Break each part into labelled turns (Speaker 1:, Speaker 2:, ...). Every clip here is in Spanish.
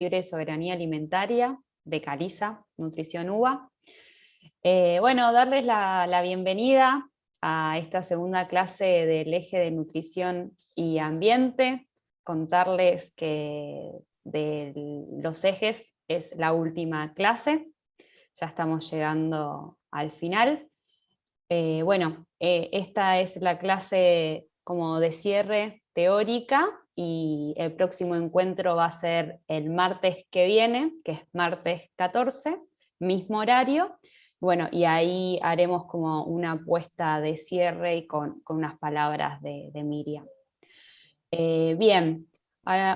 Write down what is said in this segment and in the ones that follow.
Speaker 1: Libre de Soberanía Alimentaria de Caliza, Nutrición UBA. Bueno, darles la bienvenida a esta segunda clase del eje de nutrición y ambiente, contarles que de los ejes es la última clase, ya estamos llegando al final. Esta es la clase como de cierre teórica y el próximo encuentro va a ser el martes que viene, que es martes 14, mismo horario. Bueno, y ahí haremos como una apuesta de cierre y con unas palabras de Miriam. Bien,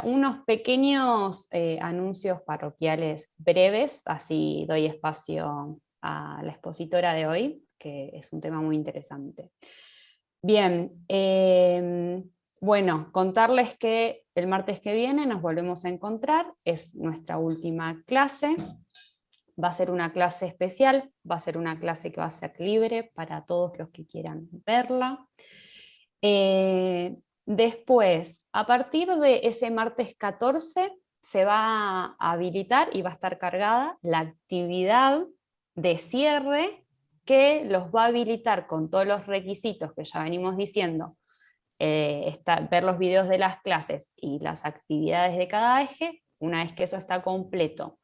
Speaker 1: unos pequeños anuncios parroquiales breves, así doy espacio a la expositora de hoy, que es un tema muy interesante. Bien, bueno, contarles que el martes que viene nos volvemos a encontrar, es nuestra última clase, va a ser una clase especial, va a ser una clase que va a ser libre para todos los que quieran verla. Después, a partir de ese martes 14, se va a habilitar y va a estar cargada la actividad de cierre que los va a habilitar con todos los requisitos que ya venimos diciendo, ver los videos de las clases y las actividades de cada eje. Una vez que eso está completo,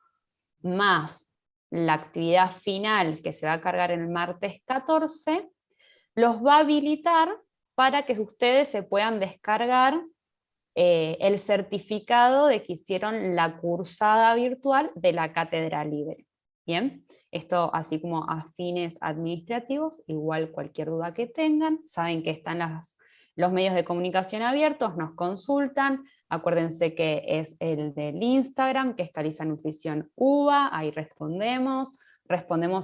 Speaker 1: más la actividad final que se va a cargar el martes 14, los va a habilitar para que ustedes se puedan descargar el certificado de que hicieron la cursada virtual de la Cátedra Libre. Bien, esto así como a fines administrativos, igual cualquier duda que tengan, saben que están los medios de comunicación abiertos, nos consultan, acuérdense que es el del Instagram, que es Caliza Nutrición UBA, ahí respondemos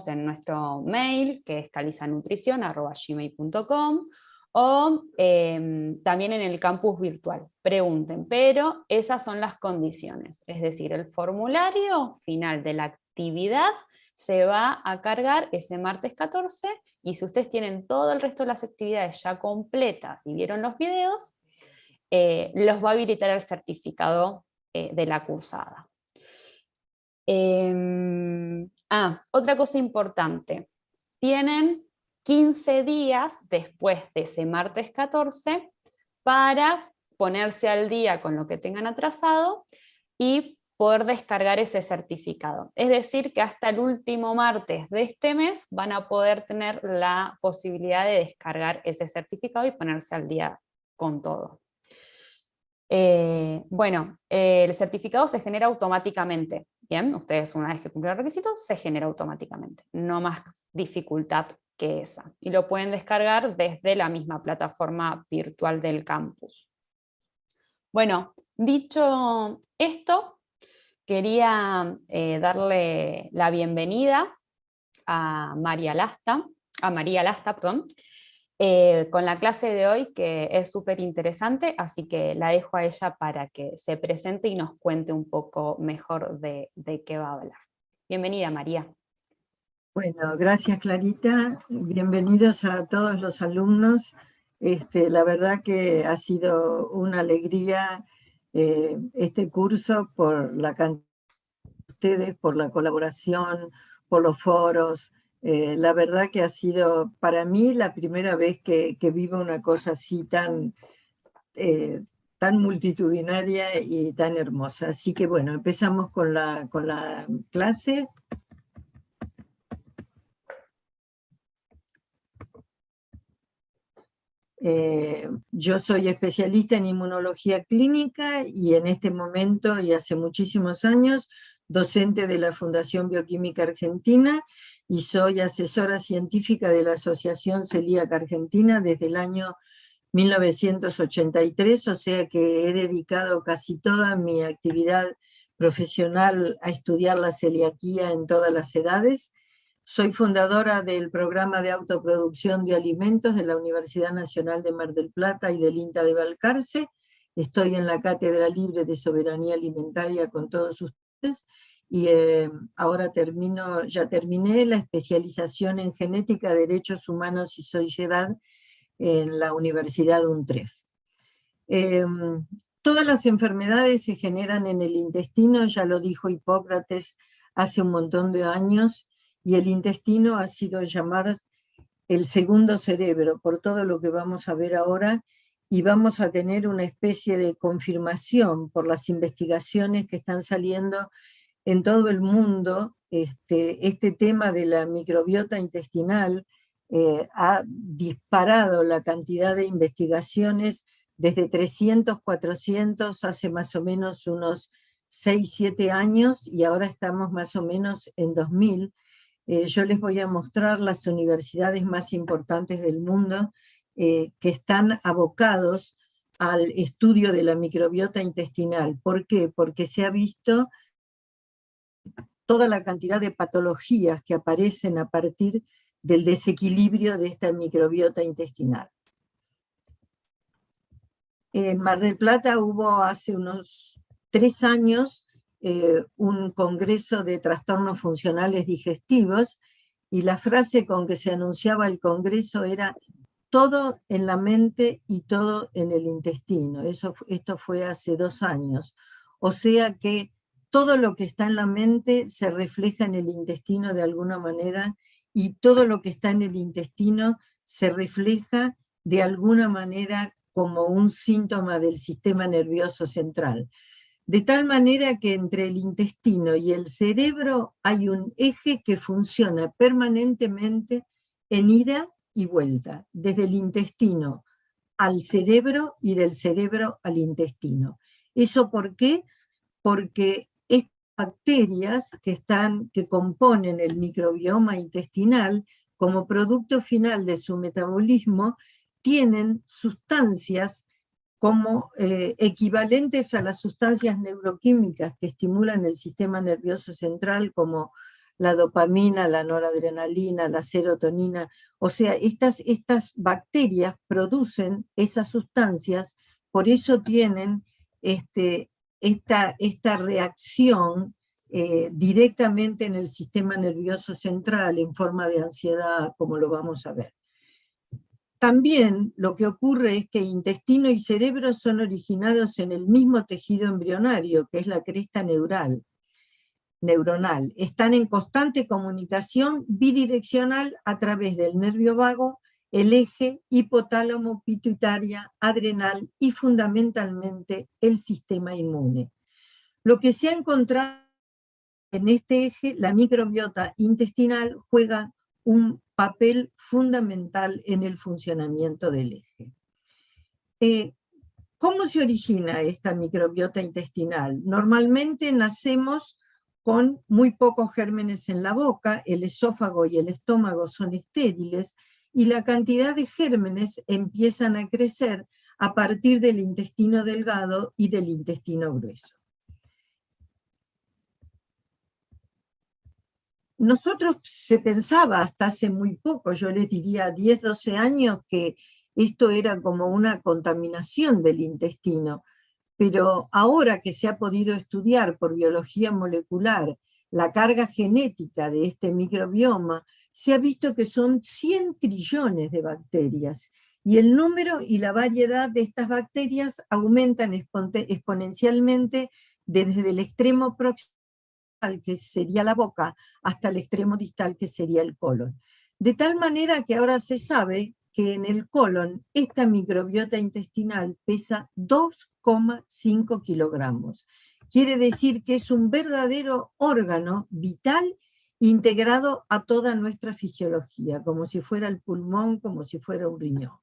Speaker 1: en nuestro mail, que es calizanutricion@gmail.com, o también en el campus virtual. Pregunten, pero esas son las condiciones. Es decir, el formulario final de la actividad se va a cargar ese martes 14, y si ustedes tienen todo el resto de las actividades ya completas y vieron los videos, los va a habilitar el certificado de la cursada. Otra cosa importante. Tienen 15 días después de ese martes 14 para ponerse al día con lo que tengan atrasado y poder descargar ese certificado. Es decir, que hasta el último martes de este mes van a poder tener la posibilidad de descargar ese certificado y ponerse al día con todo. El certificado se genera automáticamente. Bien, ustedes una vez que cumplen el requisito, se genera automáticamente. No más dificultad que esa. Y lo pueden descargar desde la misma plataforma virtual del campus. Bueno, dicho esto, quería darle la bienvenida a María Lasta, con la clase de hoy, que es súper interesante, así que la dejo a ella para que se presente y nos cuente un poco mejor de qué va a hablar. Bienvenida, María.
Speaker 2: Bueno, gracias, Clarita. Bienvenidos a todos los alumnos. La verdad que ha sido una alegría este curso por la cantidad de ustedes, por la colaboración, por los foros. La verdad que ha sido para mí la primera vez que vivo una cosa así tan multitudinaria y tan hermosa. Así que bueno, empezamos con la clase. Yo soy especialista en inmunología clínica y en este momento y hace muchísimos años docente de la Fundación Bioquímica Argentina y soy asesora científica de la Asociación Celíaca Argentina desde el año 1983, o sea que he dedicado casi toda mi actividad profesional a estudiar la celiaquía en todas las edades. Soy fundadora del programa de autoproducción de alimentos de la Universidad Nacional de Mar del Plata y del INTA de Balcarce. Estoy en la Cátedra Libre de Soberanía Alimentaria con todos ustedes y ahora ya terminé la especialización en genética, derechos humanos y sociedad en la Universidad UNTREF. Todas las enfermedades se generan en el intestino, ya lo dijo Hipócrates hace un montón de años, y el intestino ha sido llamado el segundo cerebro, por todo lo que vamos a ver ahora, y vamos a tener una especie de confirmación por las investigaciones que están saliendo en todo el mundo. Este tema de la microbiota intestinal ha disparado la cantidad de investigaciones desde 300, 400, hace más o menos unos 6, 7 años, y ahora estamos más o menos en 2000. Yo les voy a mostrar las universidades más importantes del mundo que están abocados al estudio de la microbiota intestinal. ¿Por qué? Porque se ha visto toda la cantidad de patologías que aparecen a partir del desequilibrio de esta microbiota intestinal. En Mar del Plata hubo hace unos 3 años un congreso de trastornos funcionales digestivos, y la frase con que se anunciaba el congreso era: todo en la mente y todo en el intestino. Esto fue hace 2 años. O sea que todo lo que está en la mente se refleja en el intestino de alguna manera, y todo lo que está en el intestino se refleja de alguna manera como un síntoma del sistema nervioso central. De tal manera que entre el intestino y el cerebro hay un eje que funciona permanentemente en ida y vuelta, desde el intestino al cerebro y del cerebro al intestino. ¿Eso por qué? Porque estas bacterias que componen el microbioma intestinal, como producto final de su metabolismo, tienen sustancias como equivalentes a las sustancias neuroquímicas que estimulan el sistema nervioso central, como la dopamina, la noradrenalina, la serotonina. O sea, estas bacterias producen esas sustancias, por eso tienen esta reacción directamente en el sistema nervioso central en forma de ansiedad, como lo vamos a ver. También lo que ocurre es que intestino y cerebro son originados en el mismo tejido embrionario, que es la cresta neuronal. Están en constante comunicación bidireccional a través del nervio vago, el eje hipotálamo pituitaria adrenal y fundamentalmente el sistema inmune. Lo que se ha encontrado en este eje, la microbiota intestinal juega un papel fundamental en el funcionamiento del eje. ¿Cómo se origina esta microbiota intestinal? Normalmente nacemos con muy pocos gérmenes en la boca, el esófago y el estómago son estériles, y la cantidad de gérmenes empiezan a crecer a partir del intestino delgado y del intestino grueso. Nosotros se pensaba hasta hace muy poco, yo les diría 10, 12 años, que esto era como una contaminación del intestino, pero ahora que se ha podido estudiar por biología molecular la carga genética de este microbioma, se ha visto que son 100 trillones de bacterias, y el número y la variedad de estas bacterias aumentan exponencialmente desde el extremo próximo, que sería la boca, hasta el extremo distal, que sería el colon. De tal manera que ahora se sabe que en el colon esta microbiota intestinal pesa 2,5 kilogramos. Quiere decir que es un verdadero órgano vital integrado a toda nuestra fisiología, como si fuera el pulmón, como si fuera un riñón.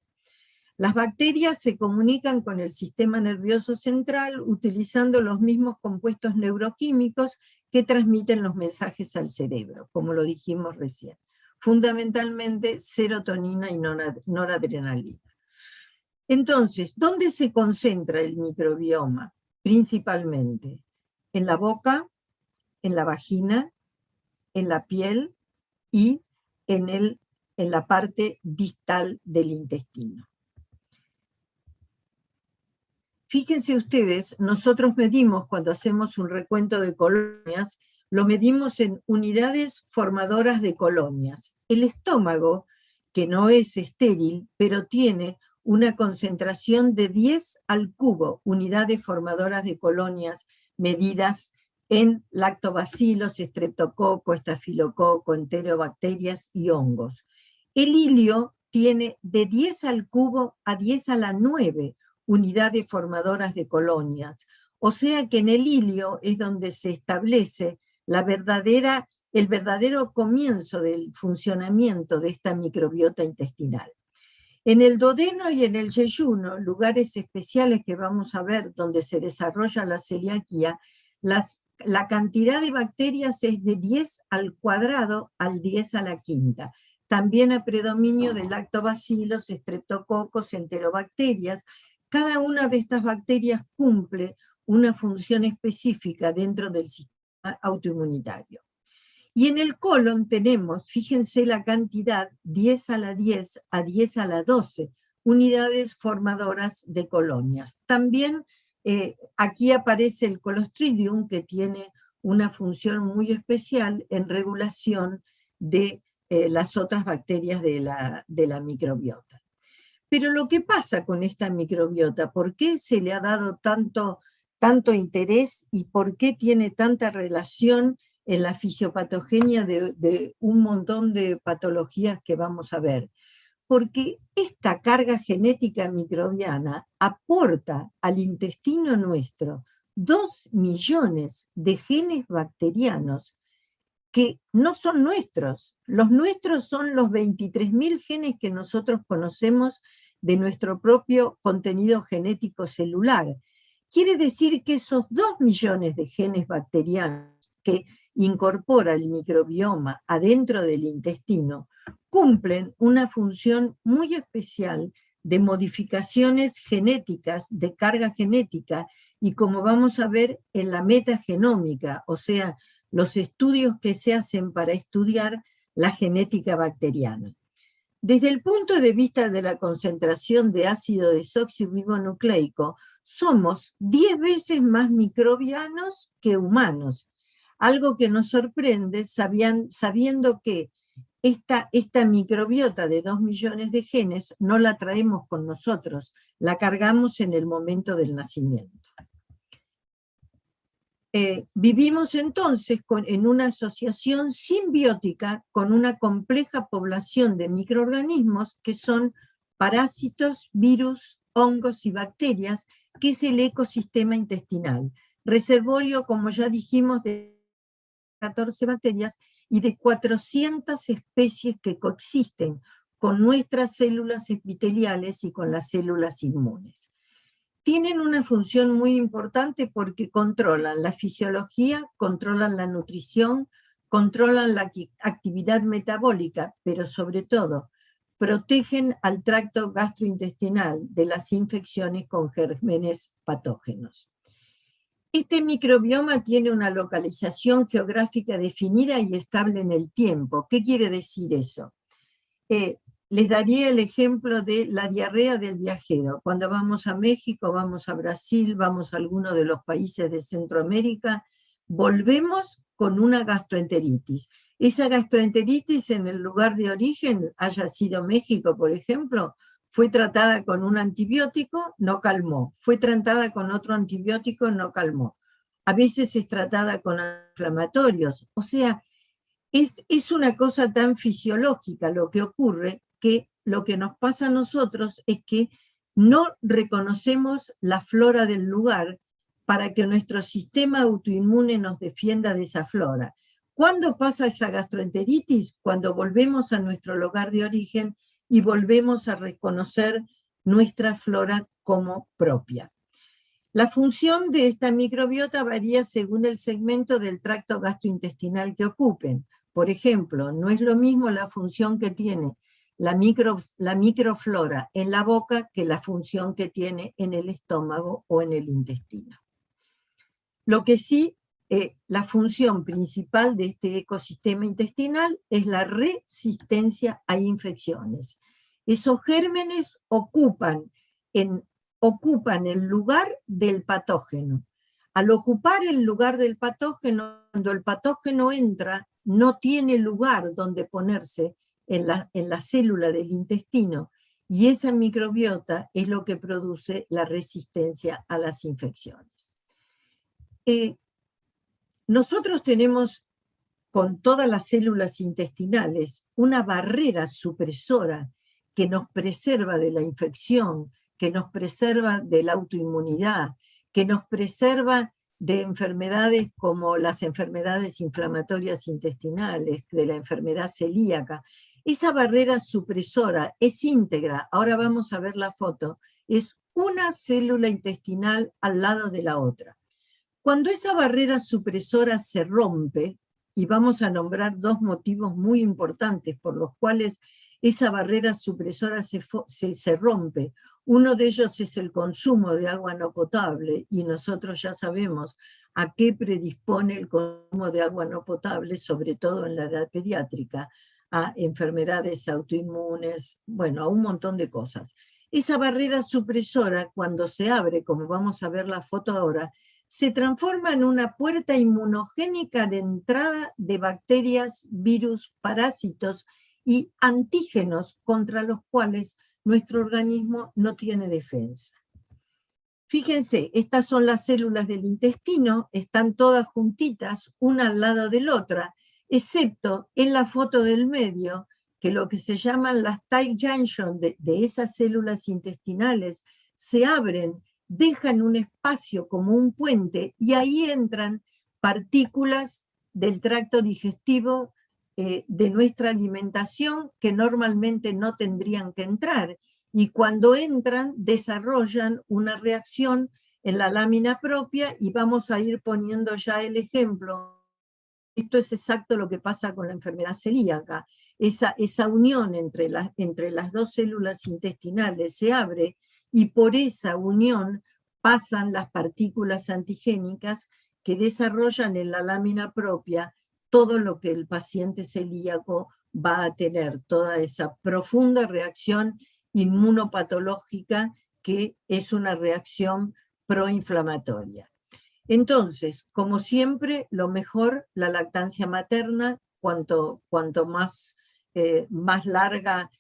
Speaker 2: Las bacterias se comunican con el sistema nervioso central utilizando los mismos compuestos neuroquímicos que transmiten los mensajes al cerebro, como lo dijimos recién. Fundamentalmente serotonina y noradrenalina. Entonces, ¿dónde se concentra el microbioma? Principalmente en la boca, en la vagina, en la piel y en la parte distal del intestino. Fíjense ustedes, nosotros medimos, cuando hacemos un recuento de colonias, lo medimos en unidades formadoras de colonias. El estómago, que no es estéril, pero tiene una concentración de 10 al cubo, unidades formadoras de colonias medidas en lactobacilos, estreptococo, estafilococo, enterobacterias y hongos. El hilio tiene de 10 al cubo a 10 a la 9 unidades formadoras de colonias. O sea que en el hilio es donde se establece el verdadero comienzo del funcionamiento de esta microbiota intestinal. En el duodeno y en el yeyuno, lugares especiales que vamos a ver donde se desarrolla la celiaquía, la cantidad de bacterias es de 10 al cuadrado al 10 a la quinta. También a predominio de lactobacilos, estreptococos, enterobacterias. Cada una de estas bacterias cumple una función específica dentro del sistema autoinmunitario. Y en el colon tenemos, fíjense la cantidad, 10 a la 10 a 10 a la 12 unidades formadoras de colonias. También aquí aparece el Clostridium, que tiene una función muy especial en regulación de las otras bacterias de la microbiota. Pero lo que pasa con esta microbiota, ¿por qué se le ha dado tanto interés y por qué tiene tanta relación en la fisiopatogenia de un montón de patologías que vamos a ver? Porque esta carga genética microbiana aporta al intestino nuestro 2 millones de genes bacterianos que no son nuestros. Los nuestros son los 23.000 genes que nosotros conocemos de nuestro propio contenido genético celular. Quiere decir que esos 2 millones de genes bacterianos que incorpora el microbioma adentro del intestino cumplen una función muy especial de modificaciones genéticas, de carga genética, y como vamos a ver en la metagenómica, o sea, los estudios que se hacen para estudiar la genética bacteriana. Desde el punto de vista de la concentración de ácido desoxirribonucleico, somos 10 veces más microbianos que humanos, algo que nos sorprende sabiendo que esta microbiota de 2 millones de genes no la traemos con nosotros, la cargamos en el momento del nacimiento. Vivimos entonces en una asociación simbiótica con una compleja población de microorganismos que son parásitos, virus, hongos y bacterias, que es el ecosistema intestinal. Reservorio, como ya dijimos, de 14 bacterias y de 400 especies que coexisten con nuestras células epiteliales y con las células inmunes. Tienen una función muy importante porque controlan la fisiología, controlan la nutrición, controlan la actividad metabólica, pero sobre todo protegen al tracto gastrointestinal de las infecciones con gérmenes patógenos. Este microbioma tiene una localización geográfica definida y estable en el tiempo. ¿Qué quiere decir eso? Les daría el ejemplo de la diarrea del viajero. Cuando vamos a México, vamos a Brasil, vamos a alguno de los países de Centroamérica, volvemos con una gastroenteritis. Esa gastroenteritis en el lugar de origen, haya sido México, por ejemplo, fue tratada con un antibiótico, no calmó. Fue tratada con otro antibiótico, no calmó. A veces es tratada con antiinflamatorios. O sea, es una cosa tan fisiológica lo que ocurre, que lo que nos pasa a nosotros es que no reconocemos la flora del lugar para que nuestro sistema autoinmune nos defienda de esa flora. ¿Cuándo pasa esa gastroenteritis? Cuando volvemos a nuestro lugar de origen y volvemos a reconocer nuestra flora como propia. La función de esta microbiota varía según el segmento del tracto gastrointestinal que ocupen. Por ejemplo, no es lo mismo la función que tiene la microflora en la boca que la función que tiene en el estómago o en el intestino. Lo que sí, la función principal de este ecosistema intestinal es la resistencia a infecciones. Esos gérmenes ocupan el lugar del patógeno. Al ocupar el lugar del patógeno, cuando el patógeno entra, no tiene lugar donde ponerse en la célula del intestino, y esa microbiota es lo que produce la resistencia a las infecciones. Nosotros tenemos con todas las células intestinales una barrera supresora que nos preserva de la infección, que nos preserva de la autoinmunidad, que nos preserva de enfermedades como las enfermedades inflamatorias intestinales, de la enfermedad celíaca. Esa barrera supresora es íntegra, ahora vamos a ver la foto, es una célula intestinal al lado de la otra. Cuando esa barrera supresora se rompe, y vamos a nombrar dos motivos muy importantes por los cuales esa barrera supresora se rompe. Uno de ellos es el consumo de agua no potable, y nosotros ya sabemos a qué predispone el consumo de agua no potable, sobre todo en la edad pediátrica, a enfermedades autoinmunes, bueno, a un montón de cosas. Esa barrera supresora, cuando se abre, como vamos a ver la foto ahora, se transforma en una puerta inmunogénica de entrada de bacterias, virus, parásitos y antígenos contra los cuales nuestro organismo no tiene defensa. Fíjense, estas son las células del intestino, están todas juntitas, una al lado de la otra, excepto en la foto del medio, que lo que se llaman las tight junction de esas células intestinales se abren, dejan un espacio como un puente y ahí entran partículas del tracto digestivo de nuestra alimentación que normalmente no tendrían que entrar, y cuando entran desarrollan una reacción en la lámina propia, y vamos a ir poniendo ya el ejemplo. Esto es exacto lo que pasa con la enfermedad celíaca. Esa unión entre las dos células intestinales se abre, y por esa unión pasan las partículas antigénicas que desarrollan en la lámina propia todo lo que el paciente celíaco va a tener, toda esa profunda reacción inmunopatológica que es una reacción proinflamatoria. Entonces, como siempre, lo mejor, la lactancia materna, cuanto más larga,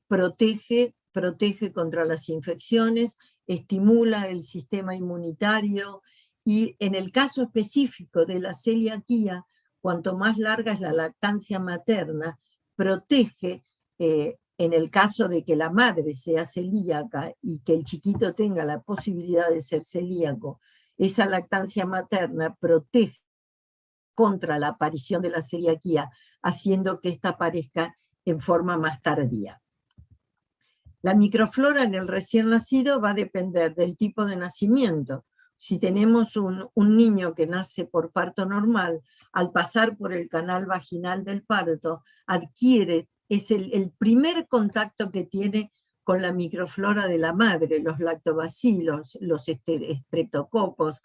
Speaker 2: protege contra las infecciones, estimula el sistema inmunitario, y en el caso específico de la celiaquía, cuanto más larga es la lactancia materna, protege, en el caso de que la madre sea celíaca y que el chiquito tenga la posibilidad de ser celíaco, esa lactancia materna protege contra la aparición de la celiaquía, haciendo que esta aparezca en forma más tardía. La microflora en el recién nacido va a depender del tipo de nacimiento. Si tenemos un niño que nace por parto normal, al pasar por el canal vaginal del parto, es el primer contacto que tiene con la microflora de la madre, los lactobacilos, los estreptococos,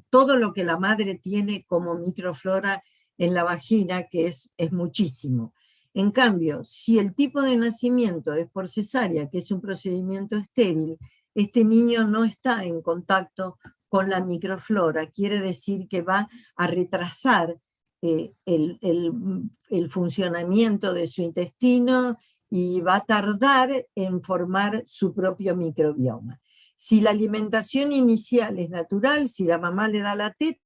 Speaker 2: todo lo que la madre tiene como microflora en la vagina, que es muchísimo. En cambio, si el tipo de nacimiento es por cesárea, que es un procedimiento estéril, este niño no está en contacto con la microflora, quiere decir que va a retrasar el funcionamiento de su intestino y va a tardar en formar su propio microbioma. Si la alimentación inicial es natural, si la mamá le da la teta,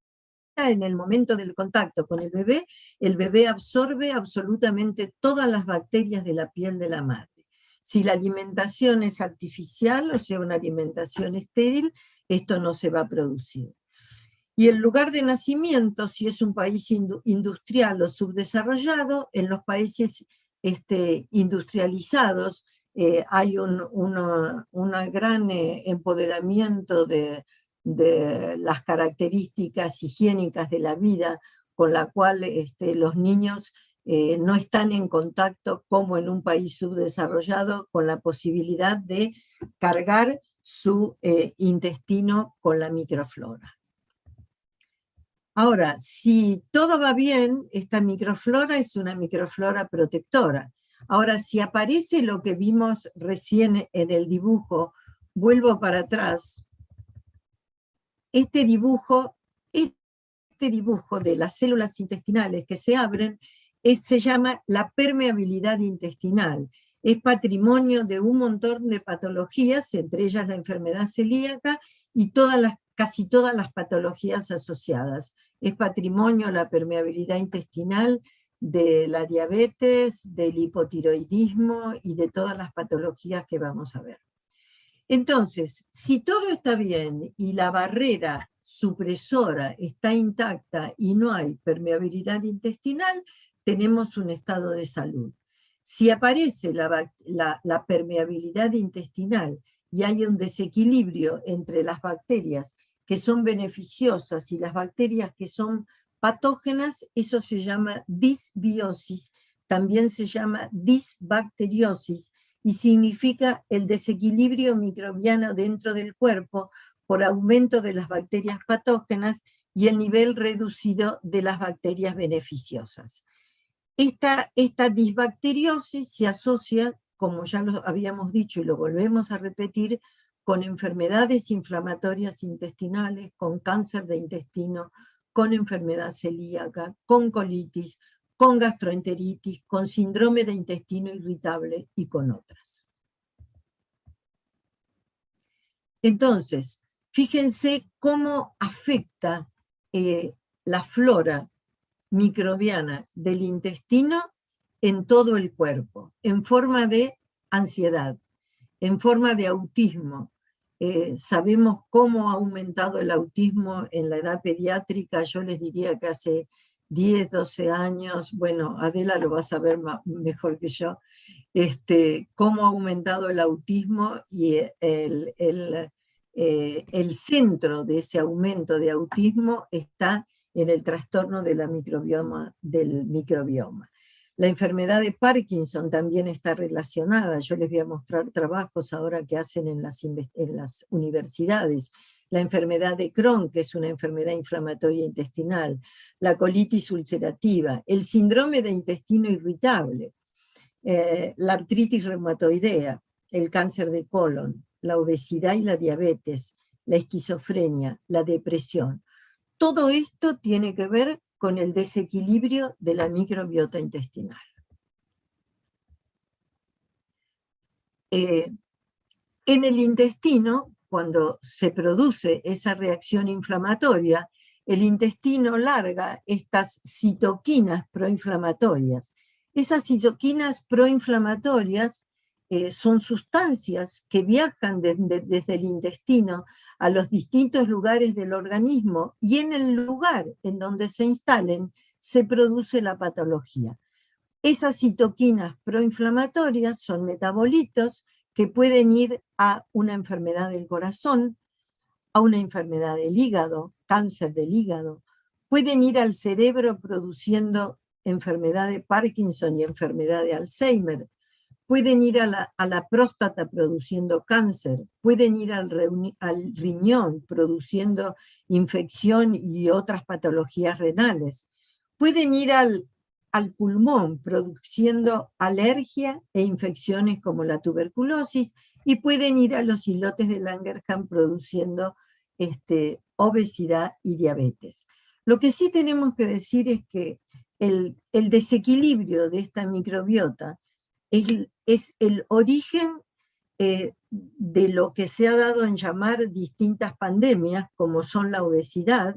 Speaker 2: en el momento del contacto con el bebé absorbe absolutamente todas las bacterias de la piel de la madre. Si la alimentación es artificial, o sea, una alimentación estéril, esto no se va a producir. Y el lugar de nacimiento, si es un país industrial o subdesarrollado, en los países industrializados hay un gran empoderamiento de las características higiénicas de la vida, con la cual los niños no están en contacto, como en un país subdesarrollado, con la posibilidad de cargar su intestino con la microflora. Ahora, si todo va bien, esta microflora es una microflora protectora. Ahora, si aparece lo que vimos recién en el dibujo, vuelvo para atrás, este dibujo de las células intestinales que se abren se llama la permeabilidad intestinal. es patrimonio de un montón de patologías, entre ellas la enfermedad celíaca y casi todas las patologías asociadas. Es patrimonio la permeabilidad intestinal, de la diabetes, del hipotiroidismo y de todas las patologías que vamos a ver. Entonces, si todo está bien y la barrera supresora está intacta y no hay permeabilidad intestinal, tenemos un estado de salud. Si aparece la permeabilidad intestinal y hay un desequilibrio entre las bacterias que son beneficiosas y las bacterias que son patógenas, eso se llama disbiosis, también se llama disbacteriosis, y significa el desequilibrio microbiano dentro del cuerpo por aumento de las bacterias patógenas y el nivel reducido de las bacterias beneficiosas. Esta disbacteriosis se asocia, como ya lo habíamos dicho y lo volvemos a repetir, con enfermedades inflamatorias intestinales, con cáncer de intestino, con enfermedad celíaca, con colitis, con gastroenteritis, con síndrome de intestino irritable y con otras. Entonces, fíjense cómo afecta la flora microbiana del intestino en todo el cuerpo, en forma de ansiedad, en forma de autismo. Sabemos cómo ha aumentado el autismo en la edad pediátrica. Yo les diría que hace 10, 12 años, bueno, Adela lo va a saber mejor que yo, cómo ha aumentado el autismo, y el centro de ese aumento de autismo está en el trastorno de del microbioma. La enfermedad de Parkinson también está relacionada. Yo les voy a mostrar trabajos ahora que hacen en las universidades. La enfermedad de Crohn, que es una enfermedad inflamatoria intestinal, la colitis ulcerativa, el síndrome de intestino irritable, la artritis reumatoidea, el cáncer de colon, la obesidad y la diabetes, la esquizofrenia, la depresión. Todo esto tiene que ver con el desequilibrio de la microbiota intestinal. En el intestino, cuando se produce esa reacción inflamatoria, el intestino larga estas citoquinas proinflamatorias. Esas citoquinas proinflamatorias son sustancias que viajan desde el intestino a los distintos lugares del organismo, y en el lugar en donde se instalen se produce la patología. Esas citoquinas proinflamatorias son metabolitos que pueden ir a una enfermedad del corazón, a una enfermedad del hígado, cáncer del hígado, pueden ir al cerebro produciendo enfermedad de Parkinson y enfermedad de Alzheimer, pueden ir a la próstata produciendo cáncer, pueden ir al riñón produciendo infección y otras patologías renales, pueden ir al pulmón produciendo alergia e infecciones como la tuberculosis, y pueden ir a los islotes de Langerhans produciendo obesidad y diabetes. Lo que sí tenemos que decir es que el desequilibrio de esta microbiota es el origen de lo que se ha dado en llamar distintas pandemias, como son la obesidad,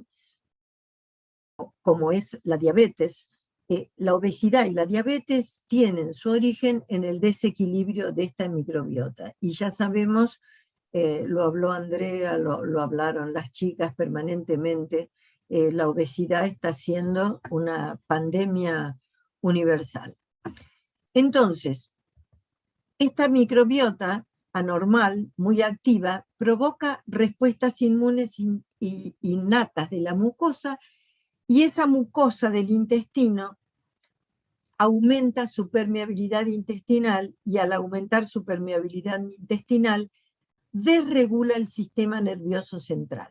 Speaker 2: como es la diabetes. La obesidad y la diabetes tienen su origen en el desequilibrio de esta microbiota. Y ya sabemos, lo habló Andrea, lo hablaron las chicas permanentemente, la obesidad está siendo una pandemia universal. Entonces, esta microbiota anormal, muy activa, provoca respuestas inmunes innatas de la mucosa, y esa mucosa del intestino aumenta su permeabilidad intestinal, y al aumentar su permeabilidad intestinal, desregula el sistema nervioso central.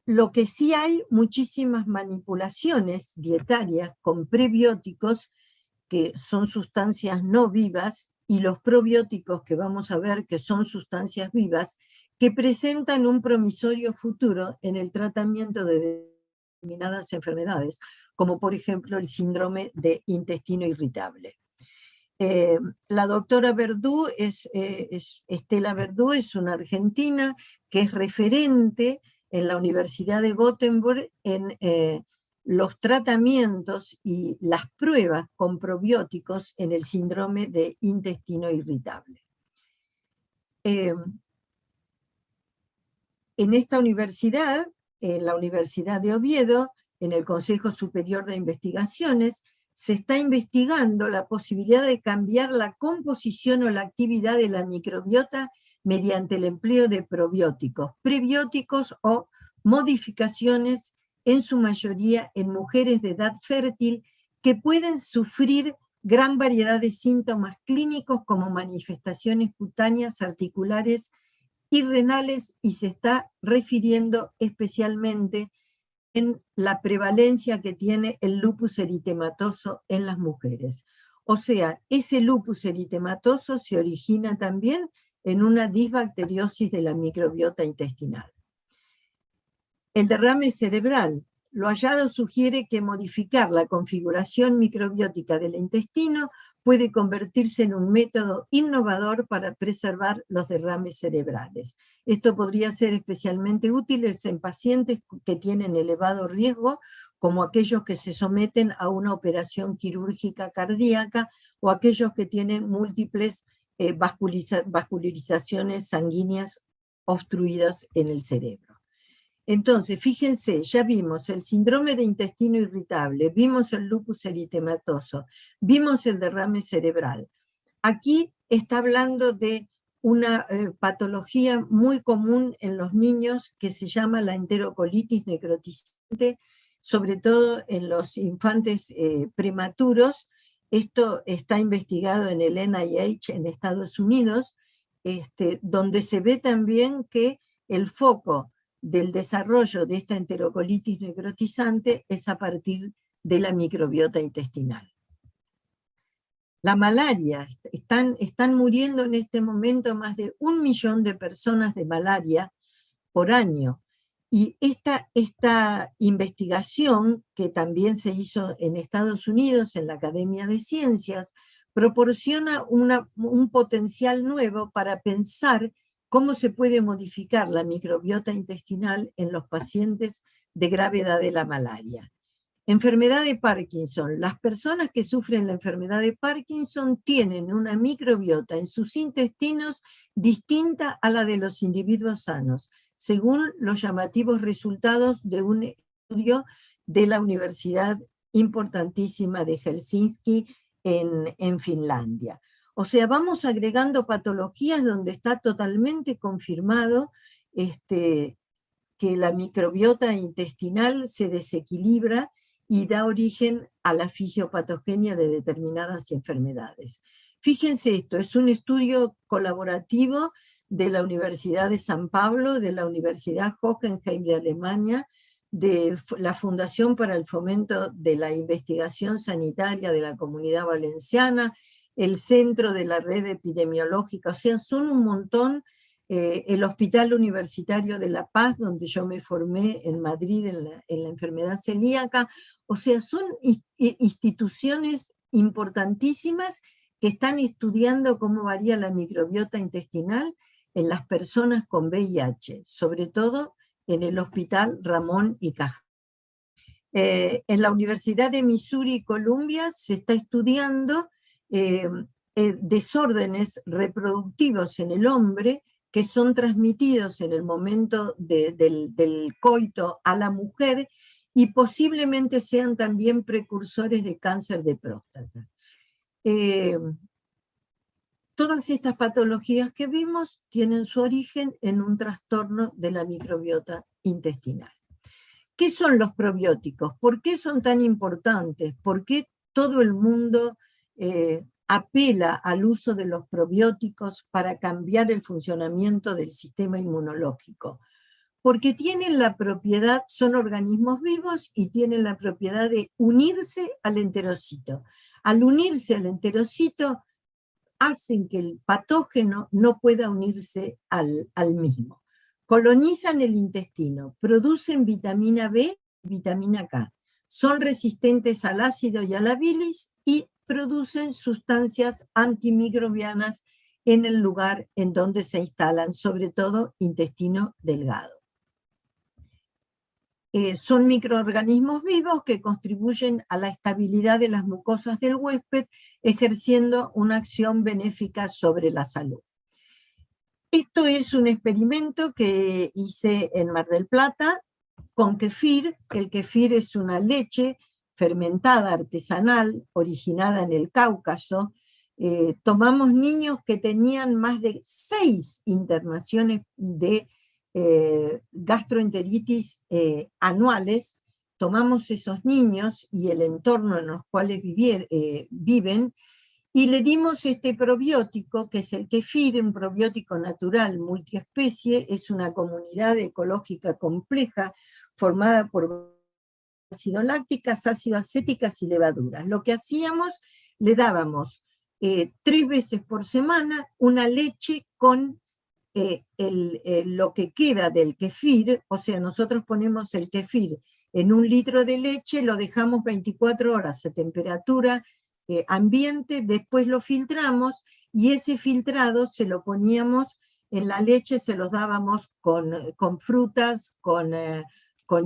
Speaker 2: Lo que sí hay muchísimas manipulaciones dietarias con prebióticos, que son sustancias no vivas, y los probióticos, que vamos a ver que son sustancias vivas, que presentan un promisorio futuro en el tratamiento de determinadas enfermedades, como por ejemplo el síndrome de intestino irritable. La doctora Verdú Estela Verdú es una argentina que es referente en la Universidad de Göteborg en los tratamientos y las pruebas con probióticos en el síndrome de intestino irritable. En esta universidad, en la Universidad de Oviedo, en el Consejo Superior de Investigaciones, se está investigando la posibilidad de cambiar la composición o la actividad de la microbiota mediante el empleo de probióticos, prebióticos o modificaciones, en su mayoría en mujeres de edad fértil, que pueden sufrir gran variedad de síntomas clínicos como manifestaciones cutáneas, articulares y renales, y se está refiriendo especialmente en la prevalencia que tiene el lupus eritematoso en las mujeres. O sea, ese lupus eritematoso se origina también en una disbacteriosis de la microbiota intestinal. El derrame cerebral. Lo hallado sugiere que modificar la configuración microbiótica del intestino puede convertirse en un método innovador para preservar los derrames cerebrales. Esto podría ser especialmente útil en pacientes que tienen elevado riesgo, como aquellos que se someten a una operación quirúrgica cardíaca o aquellos que tienen múltiples vascularizaciones sanguíneas obstruidas en el cerebro. Entonces, fíjense, ya vimos el síndrome de intestino irritable, vimos el lupus eritematoso, vimos el derrame cerebral. Aquí está hablando de una patología muy común en los niños que se llama la enterocolitis necrotizante, sobre todo en los infantes prematuros. Esto está investigado en el NIH en Estados Unidos, donde se ve también que el foco del desarrollo de esta enterocolitis necrotizante es a partir de la microbiota intestinal. La malaria, están muriendo en este momento más de 1 millón de personas de malaria por año. Y esta investigación, que también se hizo en Estados Unidos, en la Academia de Ciencias, proporciona un potencial nuevo para pensar cómo se puede modificar la microbiota intestinal en los pacientes de gravedad de la malaria. Enfermedad de Parkinson. Las personas que sufren la enfermedad de Parkinson tienen una microbiota en sus intestinos distinta a la de los individuos sanos, según los llamativos resultados de un estudio de la Universidad importantísima de Helsinki en Finlandia. O sea, vamos agregando patologías donde está totalmente confirmado que la microbiota intestinal se desequilibra y da origen a la fisiopatogenia de determinadas enfermedades. Fíjense esto, es un estudio colaborativo de la Universidad de San Pablo, de la Universidad Hohenheim de Alemania, de la Fundación para el Fomento de la Investigación Sanitaria de la Comunidad Valenciana, el Centro de la Red Epidemiológica, o sea, son un montón. El Hospital Universitario de La Paz, donde yo me formé en Madrid en la enfermedad celíaca, o sea, son instituciones importantísimas que están estudiando cómo varía la microbiota intestinal en las personas con VIH, sobre todo en el Hospital Ramón y Cajal. En la Universidad de Missouri y Columbia se está estudiando desórdenes reproductivos en el hombre que son transmitidos en el momento del coito a la mujer y posiblemente sean también precursores de cáncer de próstata. Todas estas patologías que vimos tienen su origen en un trastorno de la microbiota intestinal. ¿Qué son los probióticos? ¿Por qué son tan importantes? ¿Por qué todo el mundo apela al uso de los probióticos para cambiar el funcionamiento del sistema inmunológico? Porque tienen la propiedad, son organismos vivos y tienen la propiedad de unirse al enterocito. Al unirse al enterocito, hacen que el patógeno no pueda unirse al mismo. Colonizan el intestino, producen vitamina B y vitamina K. Son resistentes al ácido y a la bilis y producen sustancias antimicrobianas en el lugar en donde se instalan, sobre todo intestino delgado. Son microorganismos vivos que contribuyen a la estabilidad de las mucosas del huésped, ejerciendo una acción benéfica sobre la salud. Esto es un experimento que hice en Mar del Plata con kefir. El kefir es una leche fermentada artesanal, originada en el Cáucaso. Tomamos niños que tenían más de 6 internaciones de gastroenteritis anuales. Tomamos esos niños y el entorno en los cuales viven, y le dimos este probiótico, que es el kefir, un probiótico natural multiespecie. Es una comunidad ecológica compleja formada por ácido lácticas, ácido acéticas y levaduras. Lo que hacíamos, le dábamos 3 veces por semana una leche con lo que queda del kefir. O sea, nosotros ponemos el kefir en 1 litro de leche, lo dejamos 24 horas a temperatura ambiente, después lo filtramos, y ese filtrado se lo poníamos en la leche, se los dábamos con frutas, con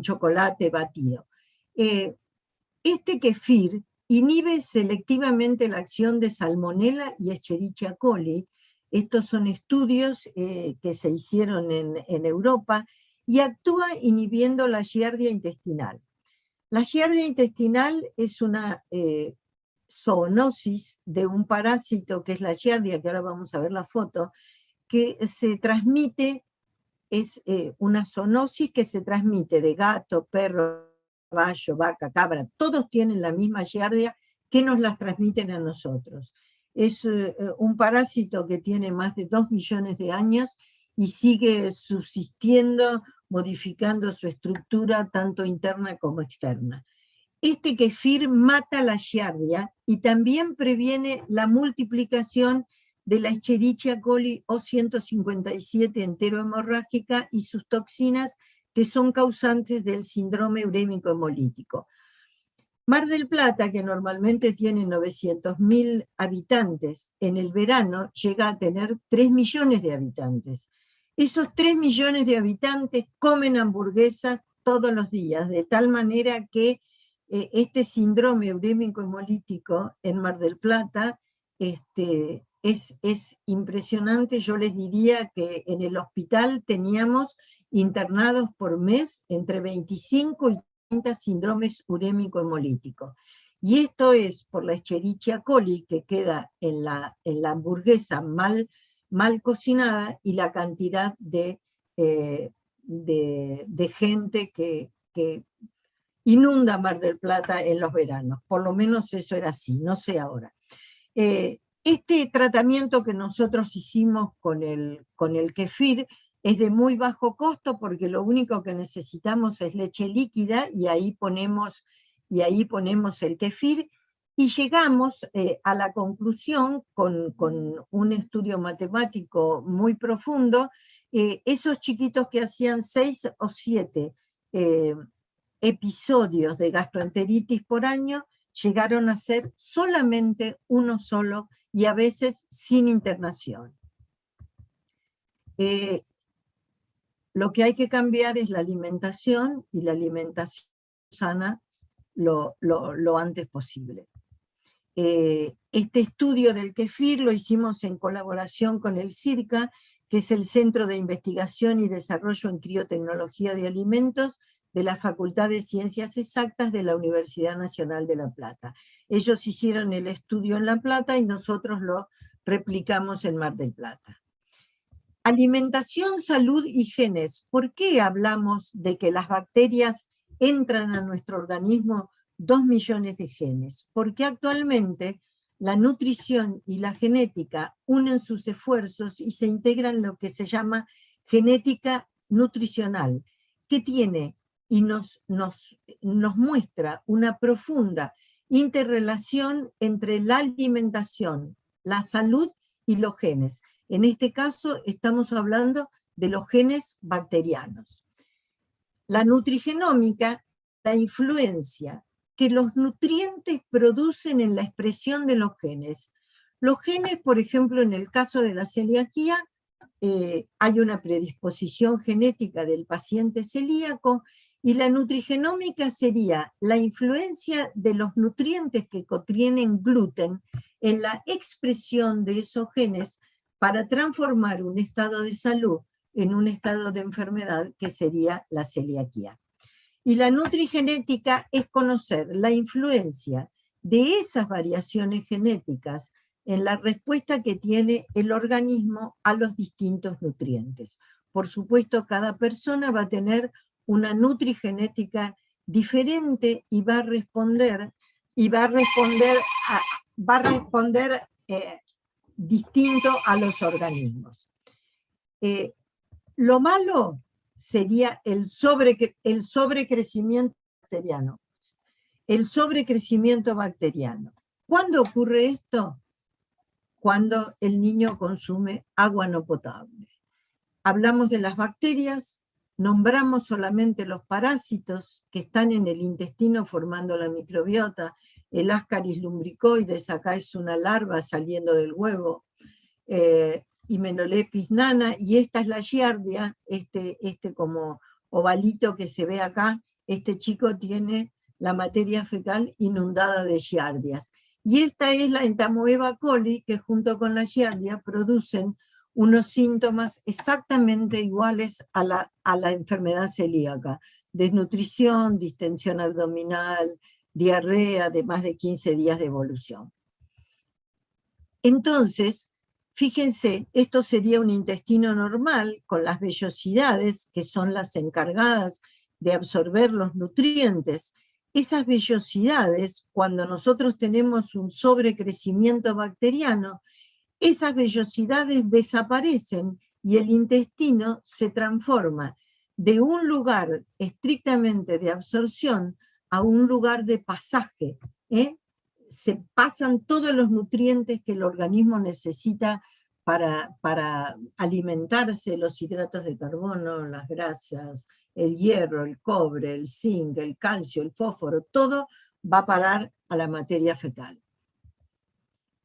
Speaker 2: chocolate batido. Este kefir inhibe selectivamente la acción de Salmonella y Escherichia coli. Estos son estudios que se hicieron en Europa, y actúa inhibiendo la giardia intestinal. La giardia intestinal es una zoonosis de un parásito que es la giardia, que ahora vamos a ver la foto, que se transmite, es una zoonosis que se transmite de gato, perro, caballo, vaca, cabra. Todos tienen la misma giardia que nos las transmiten a nosotros. Es un parásito que tiene más de 2 millones de años y sigue subsistiendo, modificando su estructura tanto interna como externa. Este kefir mata la giardia y también previene la multiplicación de la Escherichia coli O157 enterohemorrágica y sus toxinas, que son causantes del síndrome urémico hemolítico. Mar del Plata, que normalmente tiene 900.000 habitantes, en el verano llega a tener 3 millones de habitantes. Esos 3 millones de habitantes comen hamburguesas todos los días, de tal manera que este síndrome urémico hemolítico en Mar del Plata es impresionante. Yo les diría que en el hospital teníamos internados por mes entre 25 y 30 síndromes urémico hemolítico. Y esto es por la Escherichia coli que queda en la hamburguesa mal cocinada, y la cantidad de gente que inunda Mar del Plata en los veranos. Por lo menos eso era así, no sé ahora. Este tratamiento que nosotros hicimos con el kefir es de muy bajo costo, porque lo único que necesitamos es leche líquida, y ahí ponemos el kefir, y llegamos a la conclusión con un estudio matemático muy profundo. Esos chiquitos que hacían 6 o 7 episodios de gastroenteritis por año llegaron a ser solamente uno solo, y a veces sin internación. Lo que hay que cambiar es la alimentación, y la alimentación sana lo antes posible. Este estudio del kefir lo hicimos en colaboración con el CIRCA, que es el Centro de Investigación y Desarrollo en Criotecnología de Alimentos de la Facultad de Ciencias Exactas de la Universidad Nacional de La Plata. Ellos hicieron el estudio en La Plata y nosotros lo replicamos en Mar del Plata. Alimentación, salud y genes. ¿Por qué hablamos de que las bacterias entran a nuestro organismo 2 millones de genes? Porque actualmente la nutrición y la genética unen sus esfuerzos y se integran en lo que se llama genética nutricional, que tiene y nos muestra una profunda interrelación entre la alimentación, la salud y los genes. En este caso estamos hablando de los genes bacterianos. La nutrigenómica, la influencia que los nutrientes producen en la expresión de los genes. Los genes, por ejemplo, en el caso de la celiaquía, hay una predisposición genética del paciente celíaco, y la nutrigenómica sería la influencia de los nutrientes que contienen gluten en la expresión de esos genes para transformar un estado de salud en un estado de enfermedad que sería la celiaquía. Y la nutrigenética es conocer la influencia de esas variaciones genéticas en la respuesta que tiene el organismo a los distintos nutrientes. Por supuesto, cada persona va a tener una nutrigenética diferente y va a responder distinto a los organismos. Lo malo sería el sobrecrecimiento bacteriano. El sobrecrecimiento bacteriano. ¿Cuándo ocurre esto? Cuando el niño consume agua no potable. Hablamos de las bacterias, nombramos solamente los parásitos que están en el intestino formando la microbiota. El Ascaris lumbricoides, acá es una larva saliendo del huevo, Hymenopus nana, y esta es la giardia, este como ovalito que se ve acá, este chico tiene la materia fecal inundada de giardias. Y esta es la Entamoeba coli, que junto con la giardia producen unos síntomas exactamente iguales a la enfermedad celíaca: desnutrición, distensión abdominal, diarrea de más de 15 días de evolución. Entonces, fíjense, esto sería un intestino normal con las vellosidades, que son las encargadas de absorber los nutrientes. Esas vellosidades, cuando nosotros tenemos un sobrecrecimiento bacteriano, esas vellosidades desaparecen y el intestino se transforma de un lugar estrictamente de absorción a un lugar de pasaje. Se pasan todos los nutrientes que el organismo necesita para alimentarse: los hidratos de carbono, las grasas, el hierro, el cobre, el zinc, el calcio, el fósforo, todo va a parar a la materia fecal.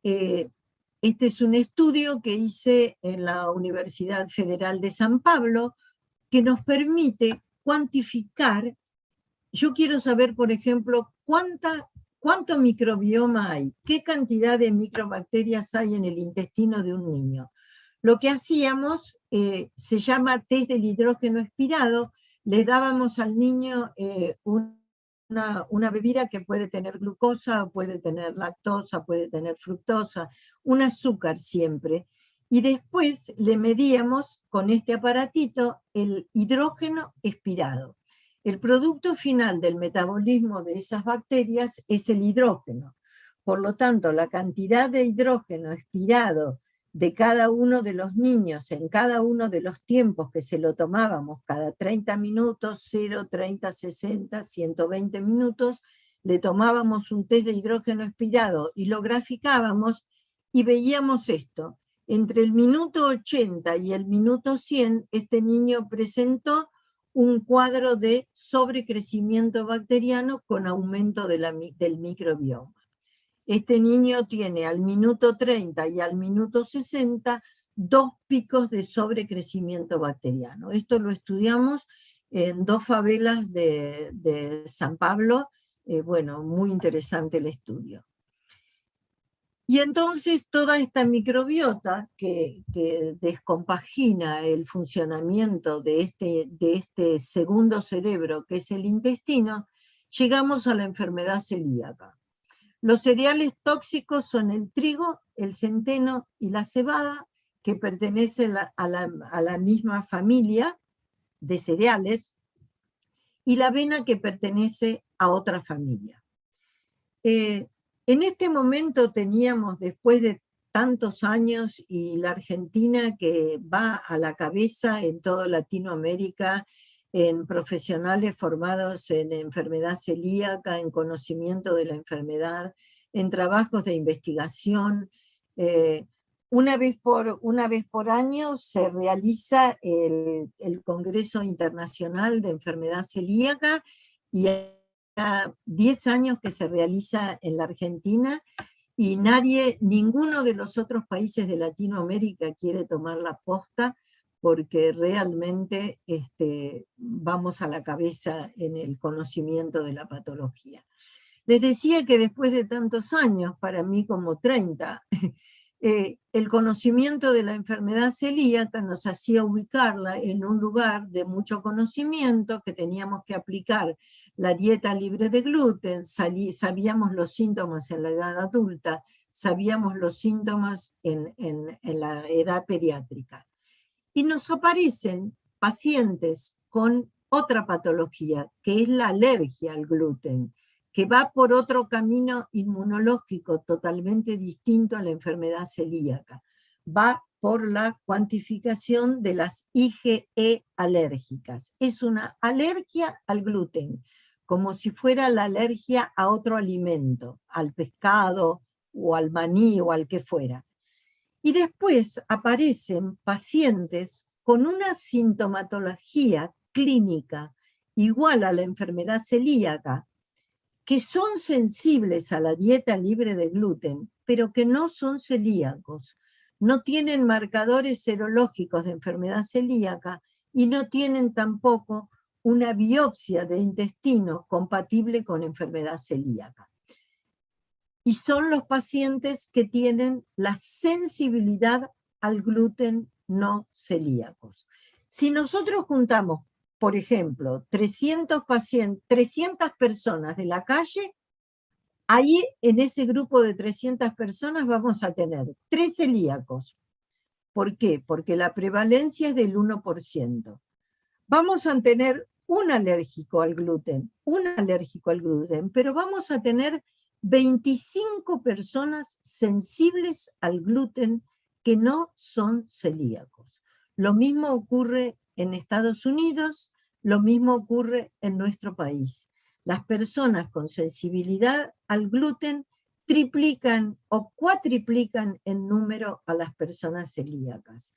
Speaker 2: Este es un estudio que hice en la Universidad Federal de San Pablo, que nos permite cuantificar. Yo quiero saber, por ejemplo, cuánto microbioma hay, qué cantidad de microbacterias hay en el intestino de un niño. Lo que hacíamos se llama test del hidrógeno expirado. Le dábamos al niño una bebida que puede tener glucosa, puede tener lactosa, puede tener fructosa, un azúcar siempre. Y después le medíamos con este aparatito el hidrógeno expirado. El producto final del metabolismo de esas bacterias es el hidrógeno. Por lo tanto, la cantidad de hidrógeno expirado de cada uno de los niños en cada uno de los tiempos que se lo tomábamos, cada 30 minutos, 0, 30, 60, 120 minutos, le tomábamos un test de hidrógeno expirado y lo graficábamos y veíamos esto. Entre el minuto 80 y el minuto 100, este niño presentó un cuadro de sobrecrecimiento bacteriano con aumento del microbioma. Este niño tiene al minuto 30 y al minuto 60 2 picos de sobrecrecimiento bacteriano. Esto lo estudiamos en 2 favelas de San Pablo. Bueno, muy interesante el estudio. Y entonces toda esta microbiota que descompagina el funcionamiento de este segundo cerebro, que es el intestino, llegamos a la enfermedad celíaca. Los cereales tóxicos son el trigo, el centeno y la cebada, que pertenecen a la misma familia de cereales, y la avena, que pertenece a otra familia. En este momento teníamos, después de tantos años, y la Argentina que va a la cabeza en toda Latinoamérica, en profesionales formados en enfermedad celíaca, en conocimiento de la enfermedad, en trabajos de investigación. Una vez por año se realiza el Congreso Internacional de Enfermedad Celíaca, y 10 años que se realiza en la Argentina y ninguno de los otros países de Latinoamérica quiere tomar la posta porque realmente vamos a la cabeza en el conocimiento de la patología. Les decía que después de tantos años, para mí como 30, el conocimiento de la enfermedad celíaca nos hacía ubicarla en un lugar de mucho conocimiento, que teníamos que aplicar la dieta libre de gluten, sabíamos los síntomas en la edad adulta, sabíamos los síntomas en la edad pediátrica. Y nos aparecen pacientes con otra patología, que es la alergia al gluten, que va por otro camino inmunológico totalmente distinto a la enfermedad celíaca. Va por la cuantificación de las IgE alérgicas. Es una alergia al gluten, como si fuera la alergia a otro alimento, al pescado o al maní o al que fuera. Y después aparecen pacientes con una sintomatología clínica igual a la enfermedad celíaca, que son sensibles a la dieta libre de gluten, pero que no son celíacos, no tienen marcadores serológicos de enfermedad celíaca y no tienen tampoco una biopsia de intestino compatible con enfermedad celíaca. Y son los pacientes que tienen la sensibilidad al gluten no celíacos. Si nosotros juntamos, por ejemplo, 300 personas de la calle, ahí en ese grupo de 300 personas vamos a tener 3 celíacos. ¿Por qué? Porque la prevalencia es del 1%. Vamos a tener un alérgico al gluten, pero vamos a tener 25 personas sensibles al gluten que no son celíacos. Lo mismo ocurre en Estados Unidos, lo mismo ocurre en nuestro país. Las personas con sensibilidad al gluten triplican o cuatriplican en número a las personas celíacas.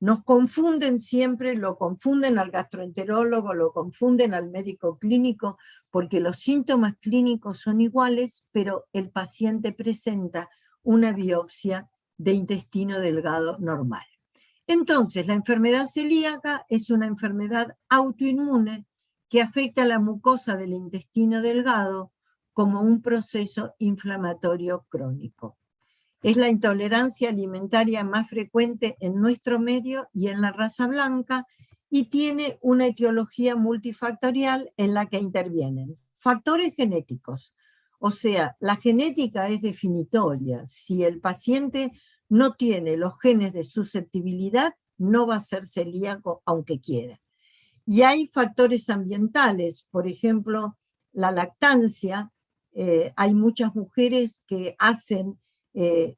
Speaker 2: Nos confunden siempre, lo confunden al gastroenterólogo, lo confunden al médico clínico, porque los síntomas clínicos son iguales, pero el paciente presenta una biopsia de intestino delgado normal. Entonces, la enfermedad celíaca es una enfermedad autoinmune que afecta a la mucosa del intestino delgado como un proceso inflamatorio crónico. Es la intolerancia alimentaria más frecuente en nuestro medio y en la raza blanca y tiene una etiología multifactorial en la que intervienen factores genéticos. O sea, la genética es definitoria. Si el paciente no tiene los genes de susceptibilidad, no va a ser celíaco aunque quiera. Y hay factores ambientales, por ejemplo, la lactancia. Hay muchas mujeres que hacen el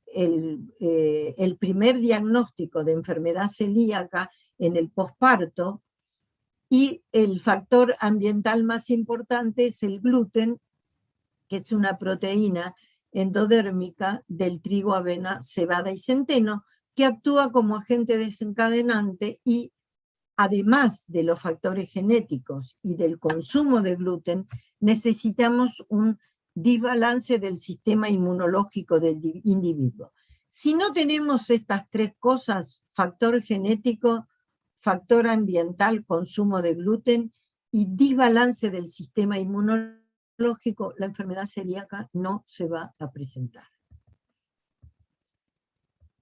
Speaker 2: primer diagnóstico de enfermedad celíaca en el posparto, y el factor ambiental más importante es el gluten, que es una proteína endodérmica del trigo, avena, cebada y centeno, que actúa como agente desencadenante y, además de los factores genéticos y del consumo de gluten, necesitamos un desbalance del sistema inmunológico del individuo. Si no tenemos estas 3 cosas, factor genético, factor ambiental, consumo de gluten y desbalance del sistema inmunológico, la enfermedad celíaca no se va a presentar.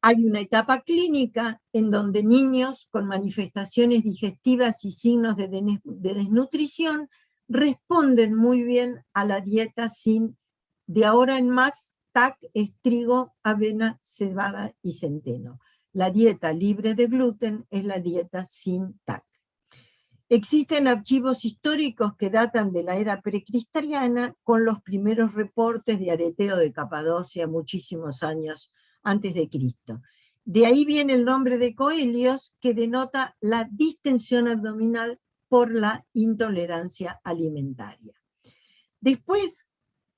Speaker 2: Hay una etapa clínica en donde niños con manifestaciones digestivas y signos de desnutrición responden muy bien a la dieta sin, de ahora en más, TAC es trigo, avena, cebada y centeno. La dieta libre de gluten es la dieta sin TAC. Existen archivos históricos que datan de la era precristiana con los primeros reportes de areteo de Capadocia muchísimos años antes de Cristo. De ahí viene el nombre de coelios, que denota la distensión abdominal por la intolerancia alimentaria. Después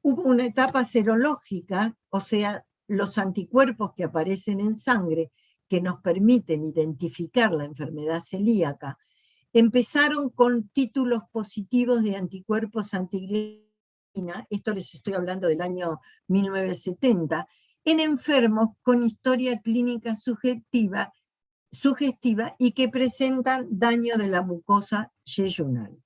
Speaker 2: hubo una etapa serológica, o sea, los anticuerpos que aparecen en sangre que nos permiten identificar la enfermedad celíaca, empezaron con títulos positivos de anticuerpos antiglicosidales esto les estoy hablando del año 1970, en enfermos con historia clínica sugestiva y que presentan daño de la mucosa yeyunal.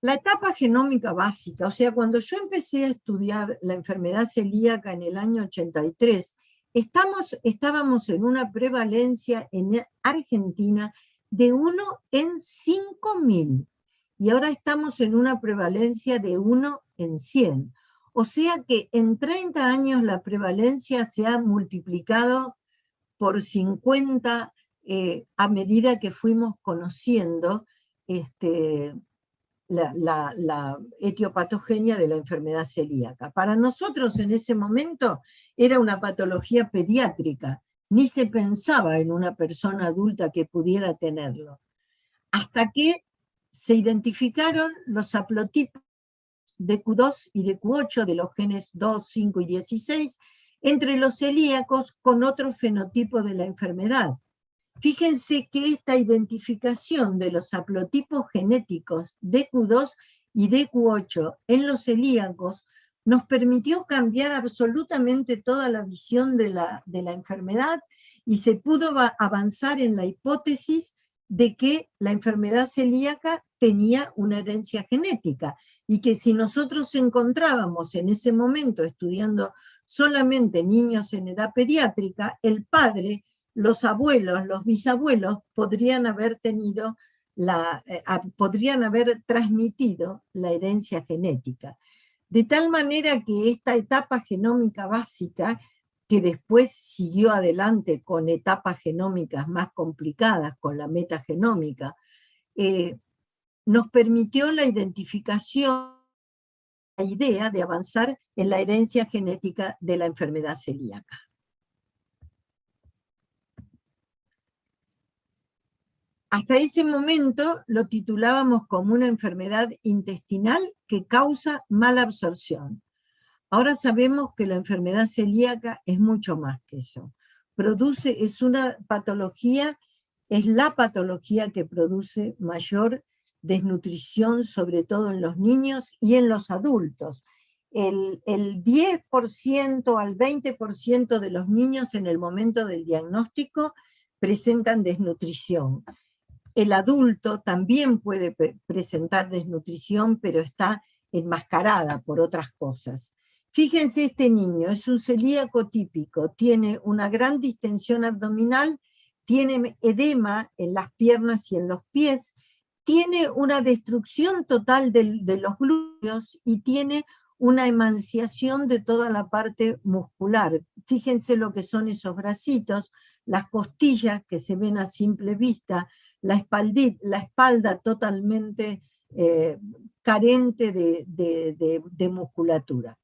Speaker 2: La etapa genómica básica, o sea, cuando yo empecé a estudiar la enfermedad celíaca en el año 83, estábamos en una prevalencia en Argentina de 1 en 5.000, y ahora estamos en una prevalencia de 1 en 100. O sea que en 30 años la prevalencia se ha multiplicado por 50 a medida que fuimos conociendo la etiopatogenia de la enfermedad celíaca. Para nosotros en ese momento era una patología pediátrica, ni se pensaba en una persona adulta que pudiera tenerlo. Hasta que se identificaron los haplotipos DQ2 y DQ8 de los genes 2, 5 y 16 entre los celíacos con otro fenotipo de la enfermedad. Fíjense que esta identificación de los haplotipos genéticos DQ2 y DQ8 en los celíacos nos permitió cambiar absolutamente toda la visión de la enfermedad, y se pudo avanzar en la hipótesis de que la enfermedad celíaca tenía una herencia genética, y que si nosotros encontrábamos en ese momento estudiando solamente niños en edad pediátrica, el padre, los abuelos, los bisabuelos podrían haber transmitido la herencia genética. De tal manera que esta etapa genómica básica, que después siguió adelante con etapas genómicas más complicadas, con la metagenómica, nos permitió la identificación, la idea de avanzar en la herencia genética de la enfermedad celíaca. Hasta ese momento lo titulábamos como una enfermedad intestinal que causa mala absorción. Ahora sabemos que la enfermedad celíaca es mucho más que eso. Es una patología, es la patología que produce mayor desnutrición, sobre todo en los niños y en los adultos. El 10% al 20% de los niños en el momento del diagnóstico presentan desnutrición. El adulto también puede presentar desnutrición, pero está enmascarada por otras cosas. Fíjense, este niño es un celíaco típico, tiene una gran distensión abdominal, tiene edema en las piernas y en los pies, tiene una destrucción total de los glúteos y tiene una emaciación de toda la parte muscular. Fíjense lo que son esos bracitos, las costillas que se ven a simple vista, la espalda totalmente carente de musculatura.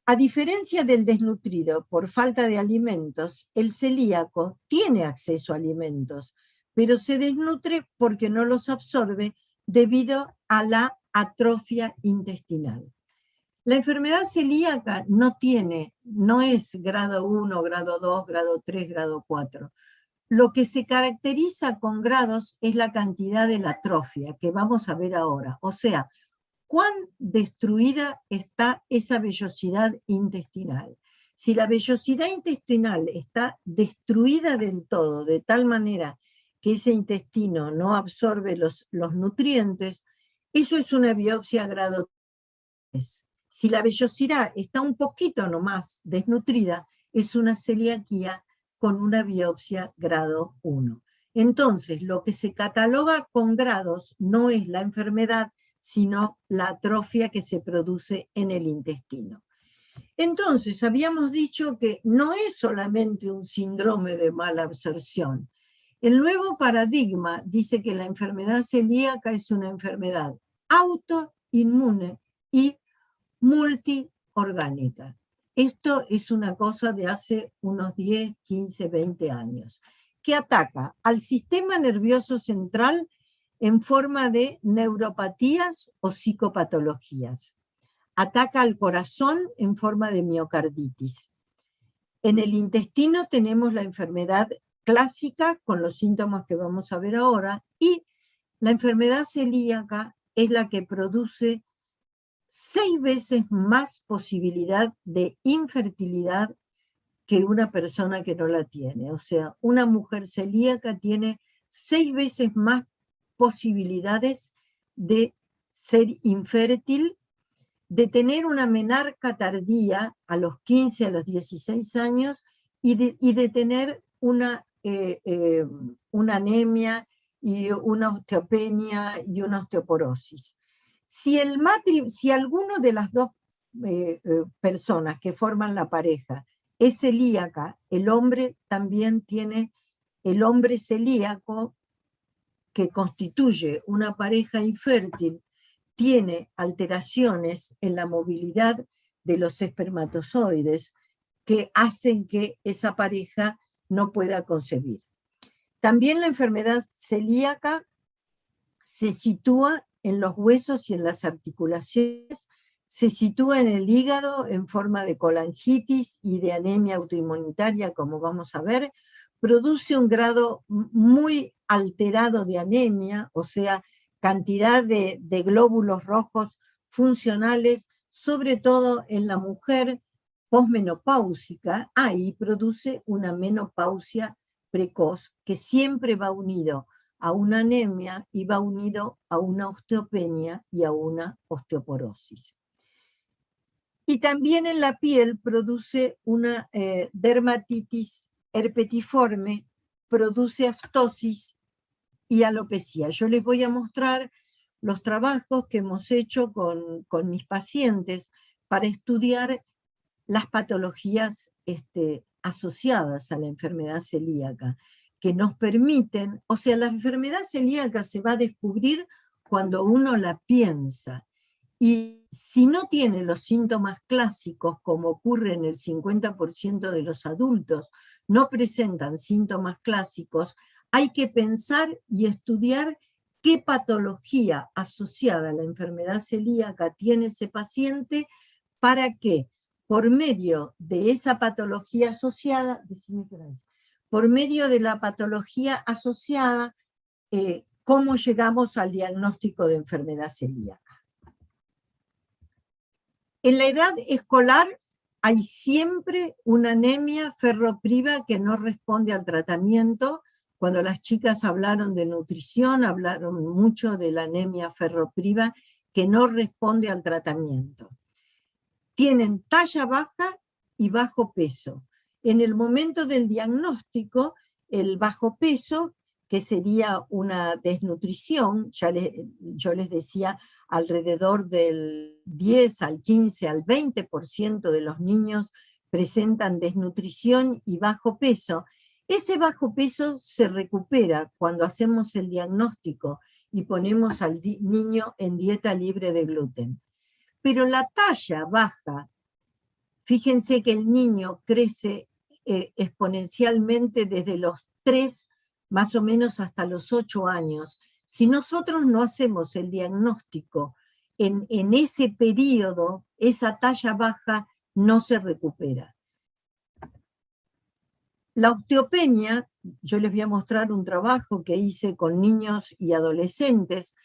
Speaker 2: A diferencia del desnutrido por falta de alimentos, el celíaco tiene acceso a alimentos, pero se desnutre porque no los absorbe debido a la atrofia intestinal. La enfermedad celíaca no es grado 1, grado 2, grado 3, grado 4. Lo que se caracteriza con grados es la cantidad de la atrofia, que vamos a ver ahora. O sea, cuán destruida está esa vellosidad intestinal. Si la vellosidad intestinal está destruida del todo, de tal manera que ese intestino no absorbe los nutrientes, eso es una biopsia grado 3. Si la vellosidad está un poquito nomás desnutrida, es una celiaquía con una biopsia grado 1. Entonces, lo que se cataloga con grados no es la enfermedad, sino la atrofia que se produce en el intestino. Entonces, habíamos dicho que no es solamente un síndrome de mala absorción. El nuevo paradigma dice que la enfermedad celíaca es una enfermedad autoinmune y multiorgánica. Esto es una cosa de hace unos 10, 15, 20 años, que ataca al sistema nervioso central en forma de neuropatías o psicopatologías. Ataca al corazón en forma de miocarditis. En el intestino tenemos la enfermedad clásica con los síntomas que vamos a ver ahora, y la enfermedad celíaca es la que produce 6 veces más posibilidad de infertilidad que una persona que no la tiene. O sea, una mujer celíaca tiene 6 veces más posibilidades de ser infértil, de tener una menarca tardía a los 15, a los 16 años y de tener una anemia y una osteopenia y una osteoporosis. Si alguno de las dos personas que forman la pareja es celíaca, el hombre también tiene, el hombre celíaco que constituye una pareja infértil, tiene alteraciones en la movilidad de los espermatozoides que hacen que esa pareja no pueda concebir. También la enfermedad celíaca se sitúa en los huesos y en las articulaciones, se sitúa en el hígado en forma de colangitis y de anemia autoinmunitaria, como vamos a ver, produce un grado muy alterado de anemia, o sea, cantidad de glóbulos rojos funcionales, sobre todo en la mujer posmenopáusica, y produce una menopausia precoz que siempre va unido a una anemia y va unido a una osteopenia y a una osteoporosis. Y también en la piel produce una dermatitis herpetiforme, produce aftosis y alopecia. Yo les voy a mostrar los trabajos que hemos hecho con mis pacientes para estudiar las patologías asociadas a la enfermedad celíaca, que nos permiten, o sea, la enfermedad celíaca se va a descubrir cuando uno la piensa. Y si no tiene los síntomas clásicos, como ocurre en el 50% de los adultos, no presentan síntomas clásicos, hay que pensar y estudiar qué patología asociada a la enfermedad celíaca tiene ese paciente para que, por medio de esa patología asociada, por medio de la patología asociada, cómo llegamos al diagnóstico de enfermedad celíaca. En la edad escolar hay siempre una anemia ferropriva que no responde al tratamiento. Cuando las chicas hablaron de nutrición, hablaron mucho de la anemia ferropriva que no responde al tratamiento. Tienen talla baja y bajo peso. En el momento del diagnóstico, el bajo peso, que sería una desnutrición, yo les decía, alrededor del 10 al 15 al 20% de los niños presentan desnutrición y bajo peso. Ese bajo peso se recupera cuando hacemos el diagnóstico y ponemos al niño en dieta libre de gluten. Pero la talla baja, fíjense que el niño crece exponencialmente desde los 3 más o menos hasta los 8 años. Si nosotros no hacemos el diagnóstico en ese periodo, esa talla baja no se recupera. La osteopenia, yo les voy a mostrar un trabajo que hice con niños y adolescentes.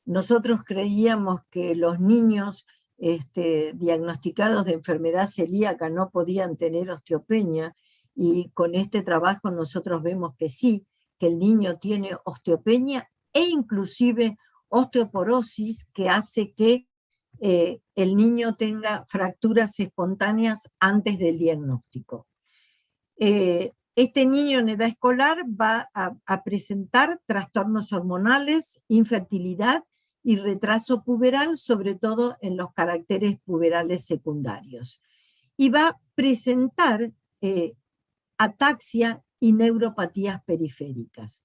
Speaker 2: Nosotros creíamos que los niños diagnosticados de enfermedad celíaca no podían tener osteopenia, y con este trabajo nosotros vemos que sí, que el niño tiene osteopenia e inclusive osteoporosis, que hace que el niño tenga fracturas espontáneas antes del diagnóstico. Este niño en edad escolar va a presentar trastornos hormonales, infertilidad y retraso puberal, sobre todo en los caracteres puberales secundarios. Y va a presentar ataxia y neuropatías periféricas.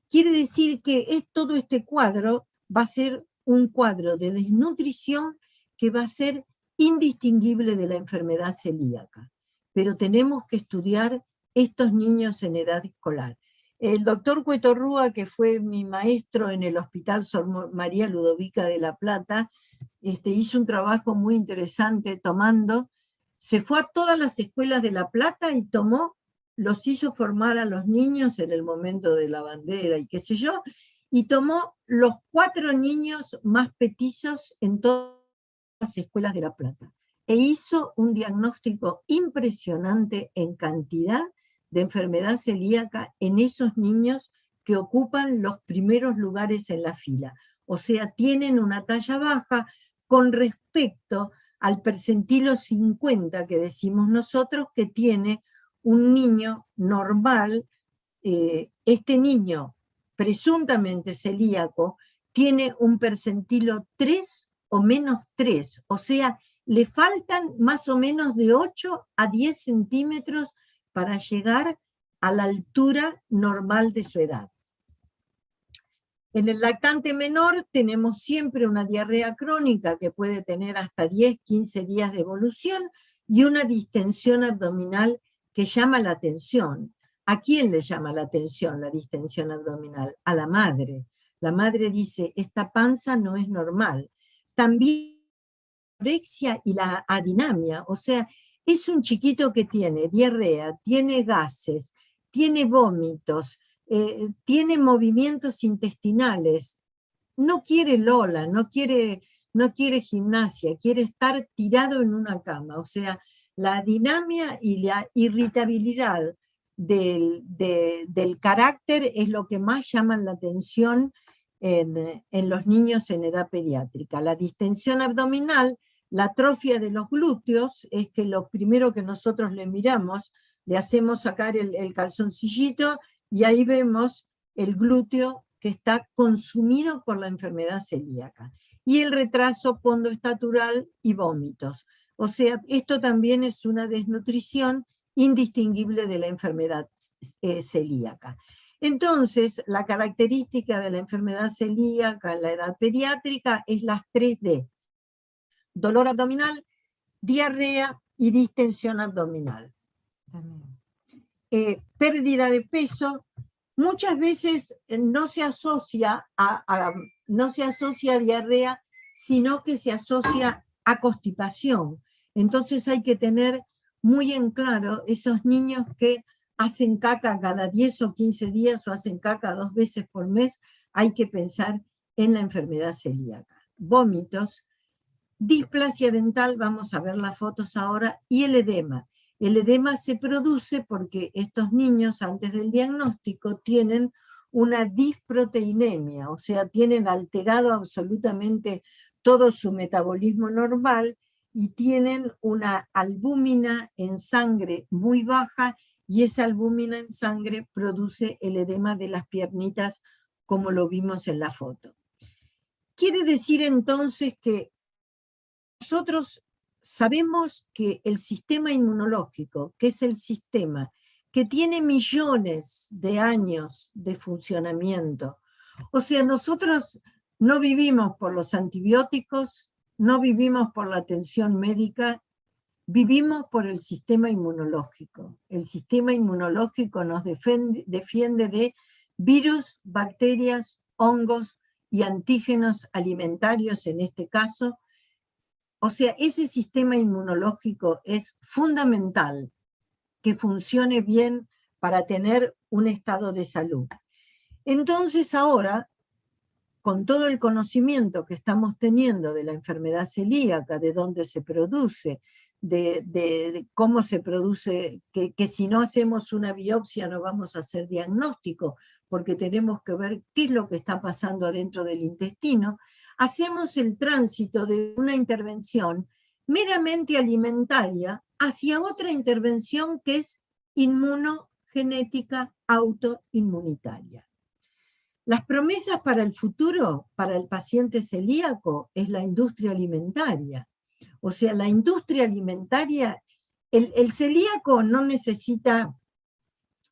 Speaker 2: Quiere decir que todo este cuadro va a ser un cuadro de desnutrición que va a ser indistinguible de la enfermedad celíaca. Pero tenemos que estudiar estos niños en edad escolar. El doctor Cuetorrúa, que fue mi maestro en el Hospital Sor María Ludovica de La Plata, hizo un trabajo muy interesante se fue a todas las escuelas de La Plata y los hizo formar a los niños en el momento de la bandera y qué sé yo, y tomó los 4 niños más petizos en todo las escuelas de La Plata, e hizo un diagnóstico impresionante en cantidad de enfermedad celíaca en esos niños que ocupan los primeros lugares en la fila. O sea, tienen una talla baja con respecto al percentilo 50 que decimos nosotros que tiene un niño normal. Este niño presuntamente celíaco tiene un percentilo 3 o menos 3, o sea, le faltan más o menos de 8 a 10 centímetros para llegar a la altura normal de su edad. En el lactante menor tenemos siempre una diarrea crónica que puede tener hasta 10, 15 días de evolución y una distensión abdominal que llama la atención. ¿A quién le llama la atención la distensión abdominal? A la madre. La madre dice, esta panza no es normal. También la anorexia y la adinamia, o sea, es un chiquito que tiene diarrea, tiene gases, tiene vómitos, tiene movimientos intestinales, no quiere Lola, no quiere gimnasia, quiere estar tirado en una cama. O sea, la dinamia y la irritabilidad del carácter es lo que más llama la atención en los niños en edad pediátrica. La distensión abdominal, la atrofia de los glúteos, es que lo primero que nosotros le miramos, le hacemos sacar el calzoncillito y ahí vemos el glúteo que está consumido por la enfermedad celíaca. Y el retraso pondoestatural y vómitos. O sea, esto también es una desnutrición indistinguible de la enfermedad celíaca. Entonces, la característica de la enfermedad celíaca en la edad pediátrica es las 3D: dolor abdominal, diarrea y distensión abdominal. Pérdida de peso, muchas veces no se asocia no se asocia a diarrea, sino que se asocia a constipación. Entonces hay que tener muy en claro esos niños que hacen caca cada 10 o 15 días o hacen caca 2 veces por mes, hay que pensar en la enfermedad celíaca. Vómitos, displasia dental, vamos a ver las fotos ahora, y el edema. El edema se produce porque estos niños antes del diagnóstico tienen una disproteinemia, o sea, tienen alterado absolutamente todo su metabolismo normal y tienen una albúmina en sangre muy baja, y esa albúmina en sangre produce el edema de las piernitas, como lo vimos en la foto. Quiere decir entonces que nosotros sabemos que el sistema inmunológico, que es el sistema que tiene millones de años de funcionamiento, o sea, nosotros no vivimos por los antibióticos, no vivimos por la atención médica, vivimos por el sistema inmunológico. El sistema inmunológico nos defiende de virus, bacterias, hongos y antígenos alimentarios en este caso. O sea, ese sistema inmunológico es fundamental que funcione bien para tener un estado de salud. Entonces ahora, con todo el conocimiento que estamos teniendo de la enfermedad celíaca, de dónde se produce, de cómo se produce, que si no hacemos una biopsia no vamos a hacer diagnóstico, porque tenemos que ver qué es lo que está pasando adentro del intestino, hacemos el tránsito de una intervención meramente alimentaria hacia otra intervención que es inmunogenética autoinmunitaria. Las promesas para el futuro, para el paciente celíaco, es la industria alimentaria. O sea, la industria alimentaria, el celíaco no necesita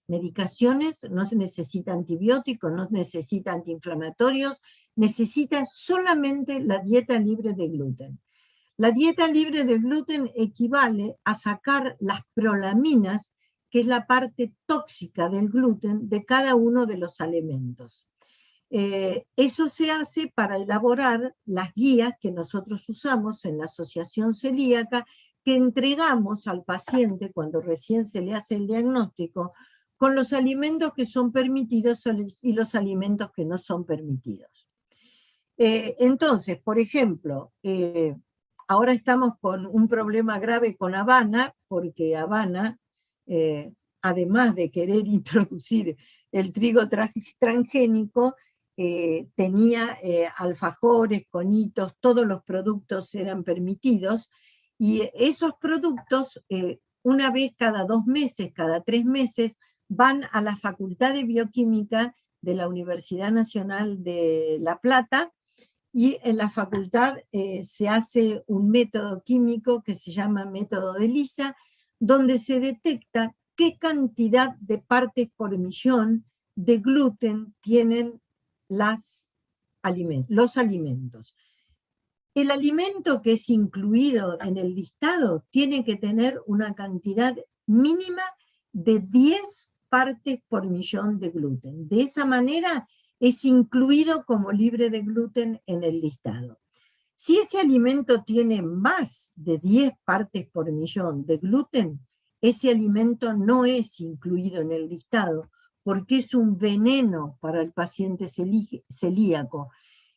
Speaker 2: medicaciones, no se necesita antibióticos, no necesita antiinflamatorios, necesita solamente la dieta libre de gluten. La dieta libre de gluten equivale a sacar las prolaminas, que es la parte tóxica del gluten, de cada uno de los alimentos. Eso se hace para elaborar las guías que nosotros usamos en la Asociación Celíaca, que entregamos al paciente cuando recién se le hace el diagnóstico, con los alimentos que son permitidos y los alimentos que no son permitidos. Entonces, por ejemplo, ahora estamos con un problema grave con Habana, porque Habana, además de querer introducir el trigo transgénico, tenía alfajores, conitos, todos los productos eran permitidos, y esos productos, una vez cada 2 meses, cada 3 meses, van a la Facultad de Bioquímica de la Universidad Nacional de La Plata, y en la facultad se hace un método químico que se llama método de Lisa, donde se detecta qué cantidad de partes por millón de gluten tienen los alimentos. El alimento que es incluido en el listado tiene que tener una cantidad mínima de 10 partes por millón de gluten. De esa manera es incluido como libre de gluten en el listado. Si ese alimento tiene más de 10 partes por millón de gluten, ese alimento no es incluido en el listado porque es un veneno para el paciente celíaco.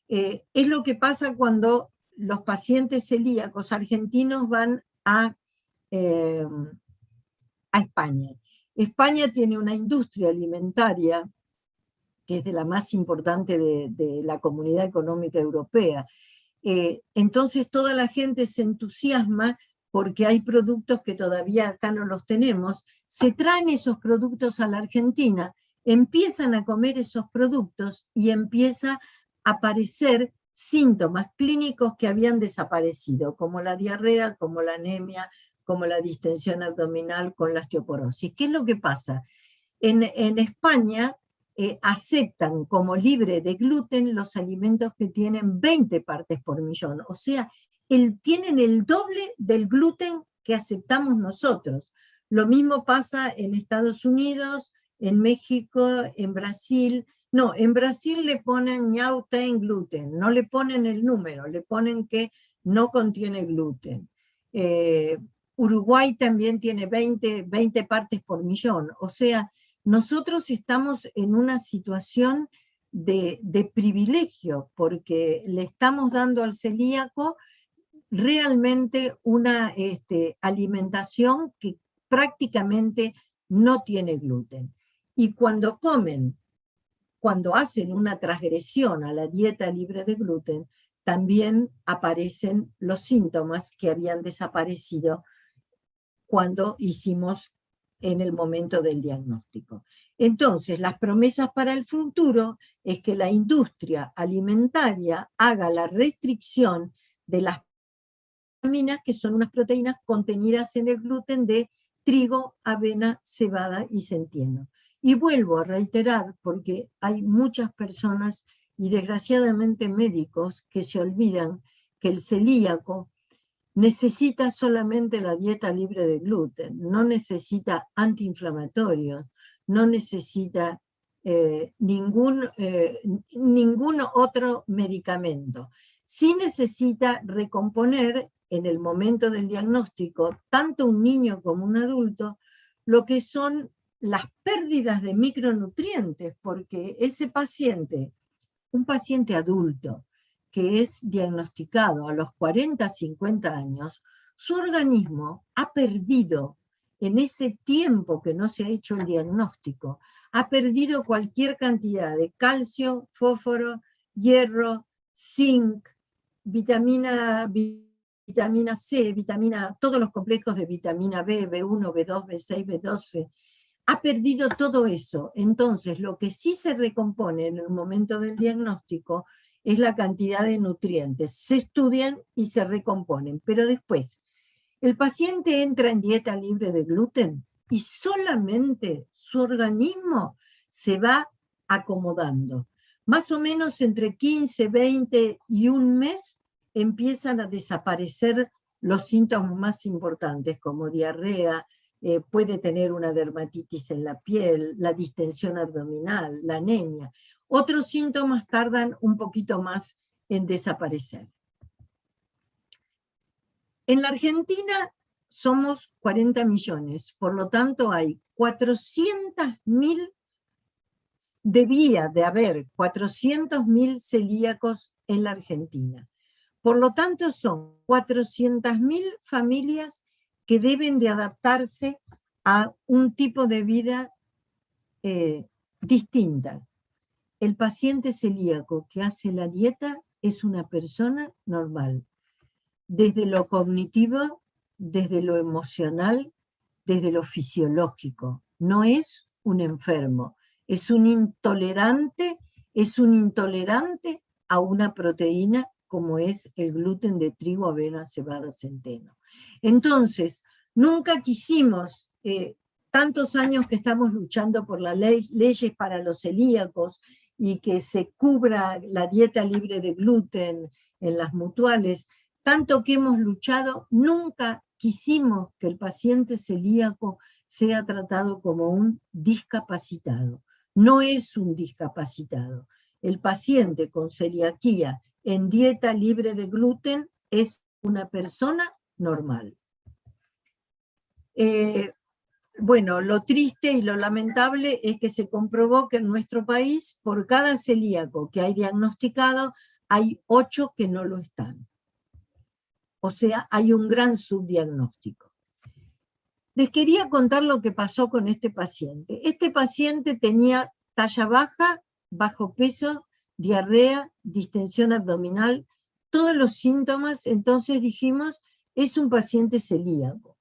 Speaker 2: Es lo que pasa cuando los pacientes celíacos argentinos van a España. España tiene una industria alimentaria que es de la más importante de la Comunidad Económica Europea. Entonces toda la gente se entusiasma porque hay productos que todavía acá no los tenemos, se traen esos productos a la Argentina, empiezan a comer esos productos y empieza a aparecer síntomas clínicos que habían desaparecido, como la diarrea, como la anemia, como la distensión abdominal con la osteoporosis. ¿Qué es lo que pasa? En España aceptan como libre de gluten los alimentos que tienen 20 partes por millón, o sea, tienen el doble del gluten que aceptamos nosotros. Lo mismo pasa en Estados Unidos, en México, en Brasil. No, en Brasil le ponen ñauta en gluten, no le ponen el número, le ponen que no contiene gluten. Uruguay también tiene 20 partes por millón, o sea, nosotros estamos en una situación de privilegio porque le estamos dando al celíaco realmente una alimentación que prácticamente no tiene gluten. Y cuando comen, cuando hacen una transgresión a la dieta libre de gluten, también aparecen los síntomas que habían desaparecido cuando hicimos en el momento del diagnóstico. Entonces, las promesas para el futuro es que la industria alimentaria haga la restricción de las vitaminas, que son unas proteínas contenidas en el gluten de trigo, avena, cebada y centeno. Y vuelvo a reiterar, porque hay muchas personas y desgraciadamente médicos que se olvidan que el celíaco necesita solamente la dieta libre de gluten, no necesita antiinflamatorios, no necesita ningún otro medicamento. Sí necesita recomponer en el momento del diagnóstico, tanto un niño como un adulto, lo que son las pérdidas de micronutrientes, porque ese paciente, un paciente adulto, que es diagnosticado a los 40, 50 años, su organismo ha perdido, en ese tiempo que no se ha hecho el diagnóstico, ha perdido cualquier cantidad de calcio, fósforo, hierro, zinc, vitamina C, todos los complejos de vitamina B, B1, B2, B6, B12, ha perdido todo eso. Entonces, lo que sí se recompone en el momento del diagnóstico es la cantidad de nutrientes. Se estudian y se recomponen, pero después el paciente entra en dieta libre de gluten y solamente su organismo se va acomodando. Más o menos entre 15, 20 y un mes empiezan a desaparecer los síntomas más importantes, como diarrea, puede tener una dermatitis en la piel, la distensión abdominal, la anemia. Otros síntomas tardan un poquito más en desaparecer. En la Argentina somos 40 millones, por lo tanto hay 400.000, debía de haber 400.000 celíacos en la Argentina. Por lo tanto, son 400.000 familias que deben de adaptarse a un tipo de vida distinta. El paciente celíaco que hace la dieta es una persona normal, desde lo cognitivo, desde lo emocional, desde lo fisiológico. No es un enfermo, es un intolerante a una proteína como es el gluten de trigo, avena, cebada, centeno. Entonces, nunca quisimos, tantos años que estamos luchando por las leyes para los celíacos y que se cubra la dieta libre de gluten en las mutuales, tanto que hemos luchado, nunca quisimos que el paciente celíaco sea tratado como un discapacitado. No es un discapacitado. El paciente con celiaquía en dieta libre de gluten es una persona normal. Bueno, lo triste y lo lamentable es que se comprobó que en nuestro país, por cada celíaco que hay diagnosticado, hay 8 que no lo están. O sea, hay un gran subdiagnóstico. Les quería contar lo que pasó con este paciente. Este paciente tenía talla baja, bajo peso, diarrea, distensión abdominal, todos los síntomas. Entonces dijimos, es un paciente celíaco.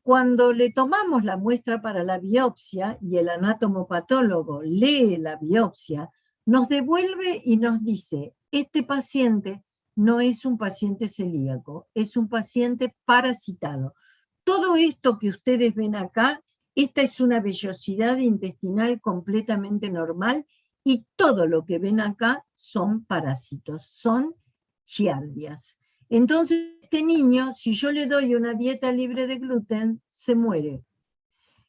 Speaker 2: Cuando le tomamos la muestra para la biopsia y el anatomopatólogo lee la biopsia, nos devuelve y nos dice, este paciente no es un paciente celíaco, es un paciente parasitado. Todo esto que ustedes ven acá, esta es una vellosidad intestinal completamente normal y todo lo que ven acá son parásitos, son giardias. Entonces, este niño, si yo le doy una dieta libre de gluten, se muere.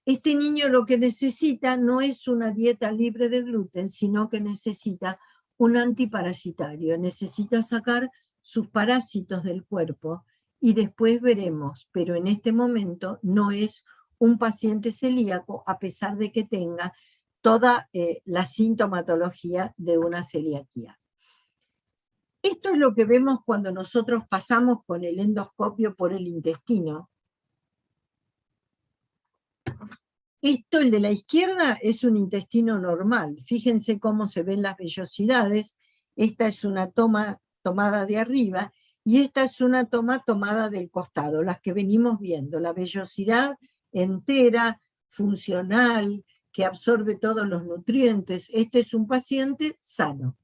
Speaker 2: Este niño lo que necesita no es una dieta libre de gluten, sino que necesita un antiparasitario, necesita sacar sus parásitos del cuerpo y después veremos, pero en este momento no es un paciente celíaco a pesar de que tenga toda la sintomatología de una celiaquía. Esto es lo que vemos cuando nosotros pasamos con el endoscopio por el intestino. Esto, el de la izquierda, es un intestino normal. Fíjense cómo se ven las vellosidades. Esta es una toma tomada de arriba y esta es una toma tomada del costado, las que venimos viendo. La vellosidad entera, funcional, que absorbe todos los nutrientes. Este es un paciente sano.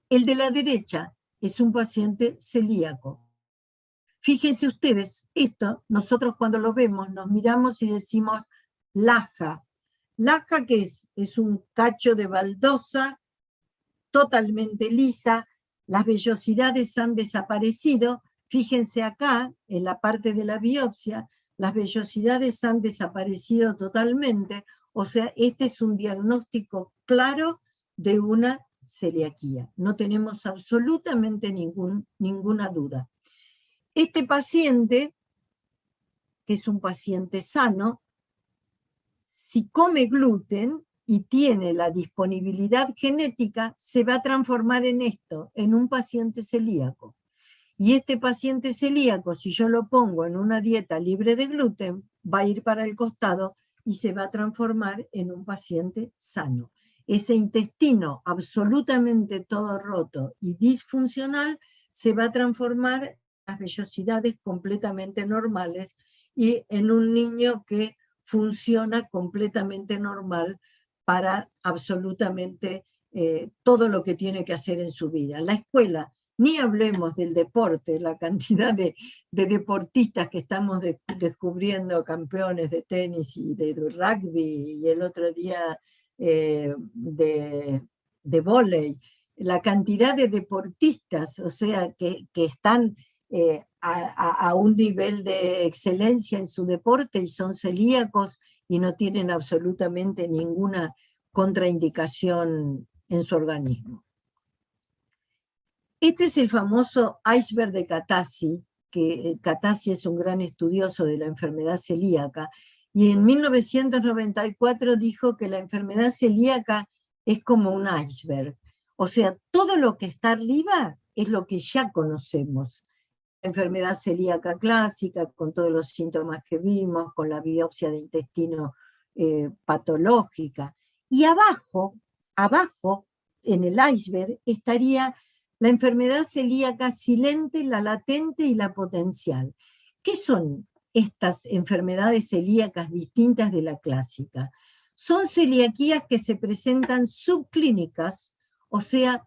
Speaker 2: El de la derecha es un paciente celíaco. Fíjense ustedes, esto, nosotros cuando lo vemos, nos miramos y decimos laja. ¿Laja qué es? Es un cacho de baldosa totalmente lisa, las vellosidades han desaparecido. Fíjense acá, en la parte de la biopsia, las vellosidades han desaparecido totalmente. O sea, este es un diagnóstico claro de una celiaquía. No tenemos absolutamente ninguna duda. Este paciente, que es un paciente sano, si come gluten y tiene la disponibilidad genética, se va a transformar en esto, en un paciente celíaco. Y este paciente celíaco, si yo lo pongo en una dieta libre de gluten, va a ir para el costado y se va a transformar en un paciente sano. Ese intestino absolutamente todo roto y disfuncional se va a transformar en las vellosidades completamente normales y en un niño que funciona completamente normal para absolutamente todo lo que tiene que hacer en su vida. La escuela, ni hablemos del deporte, la cantidad de deportistas que estamos descubriendo, campeones de tenis y de rugby, y el otro día de vóley, la cantidad de deportistas, o sea, que están a un nivel de excelencia en su deporte y son celíacos y no tienen absolutamente ninguna contraindicación en su organismo. Este es el famoso iceberg de Cattasi, que Cattasi es un gran estudioso de la enfermedad celíaca, y en 1994 dijo que la enfermedad celíaca es como un iceberg. O sea, todo lo que está arriba es lo que ya conocemos. La enfermedad celíaca clásica, con todos los síntomas que vimos, con la biopsia de intestino patológica. Y abajo, en el iceberg, estaría la enfermedad celíaca silente, la latente y la potencial. ¿Qué son estas enfermedades celíacas distintas de la clásica? Son celiaquías que se presentan subclínicas, o sea,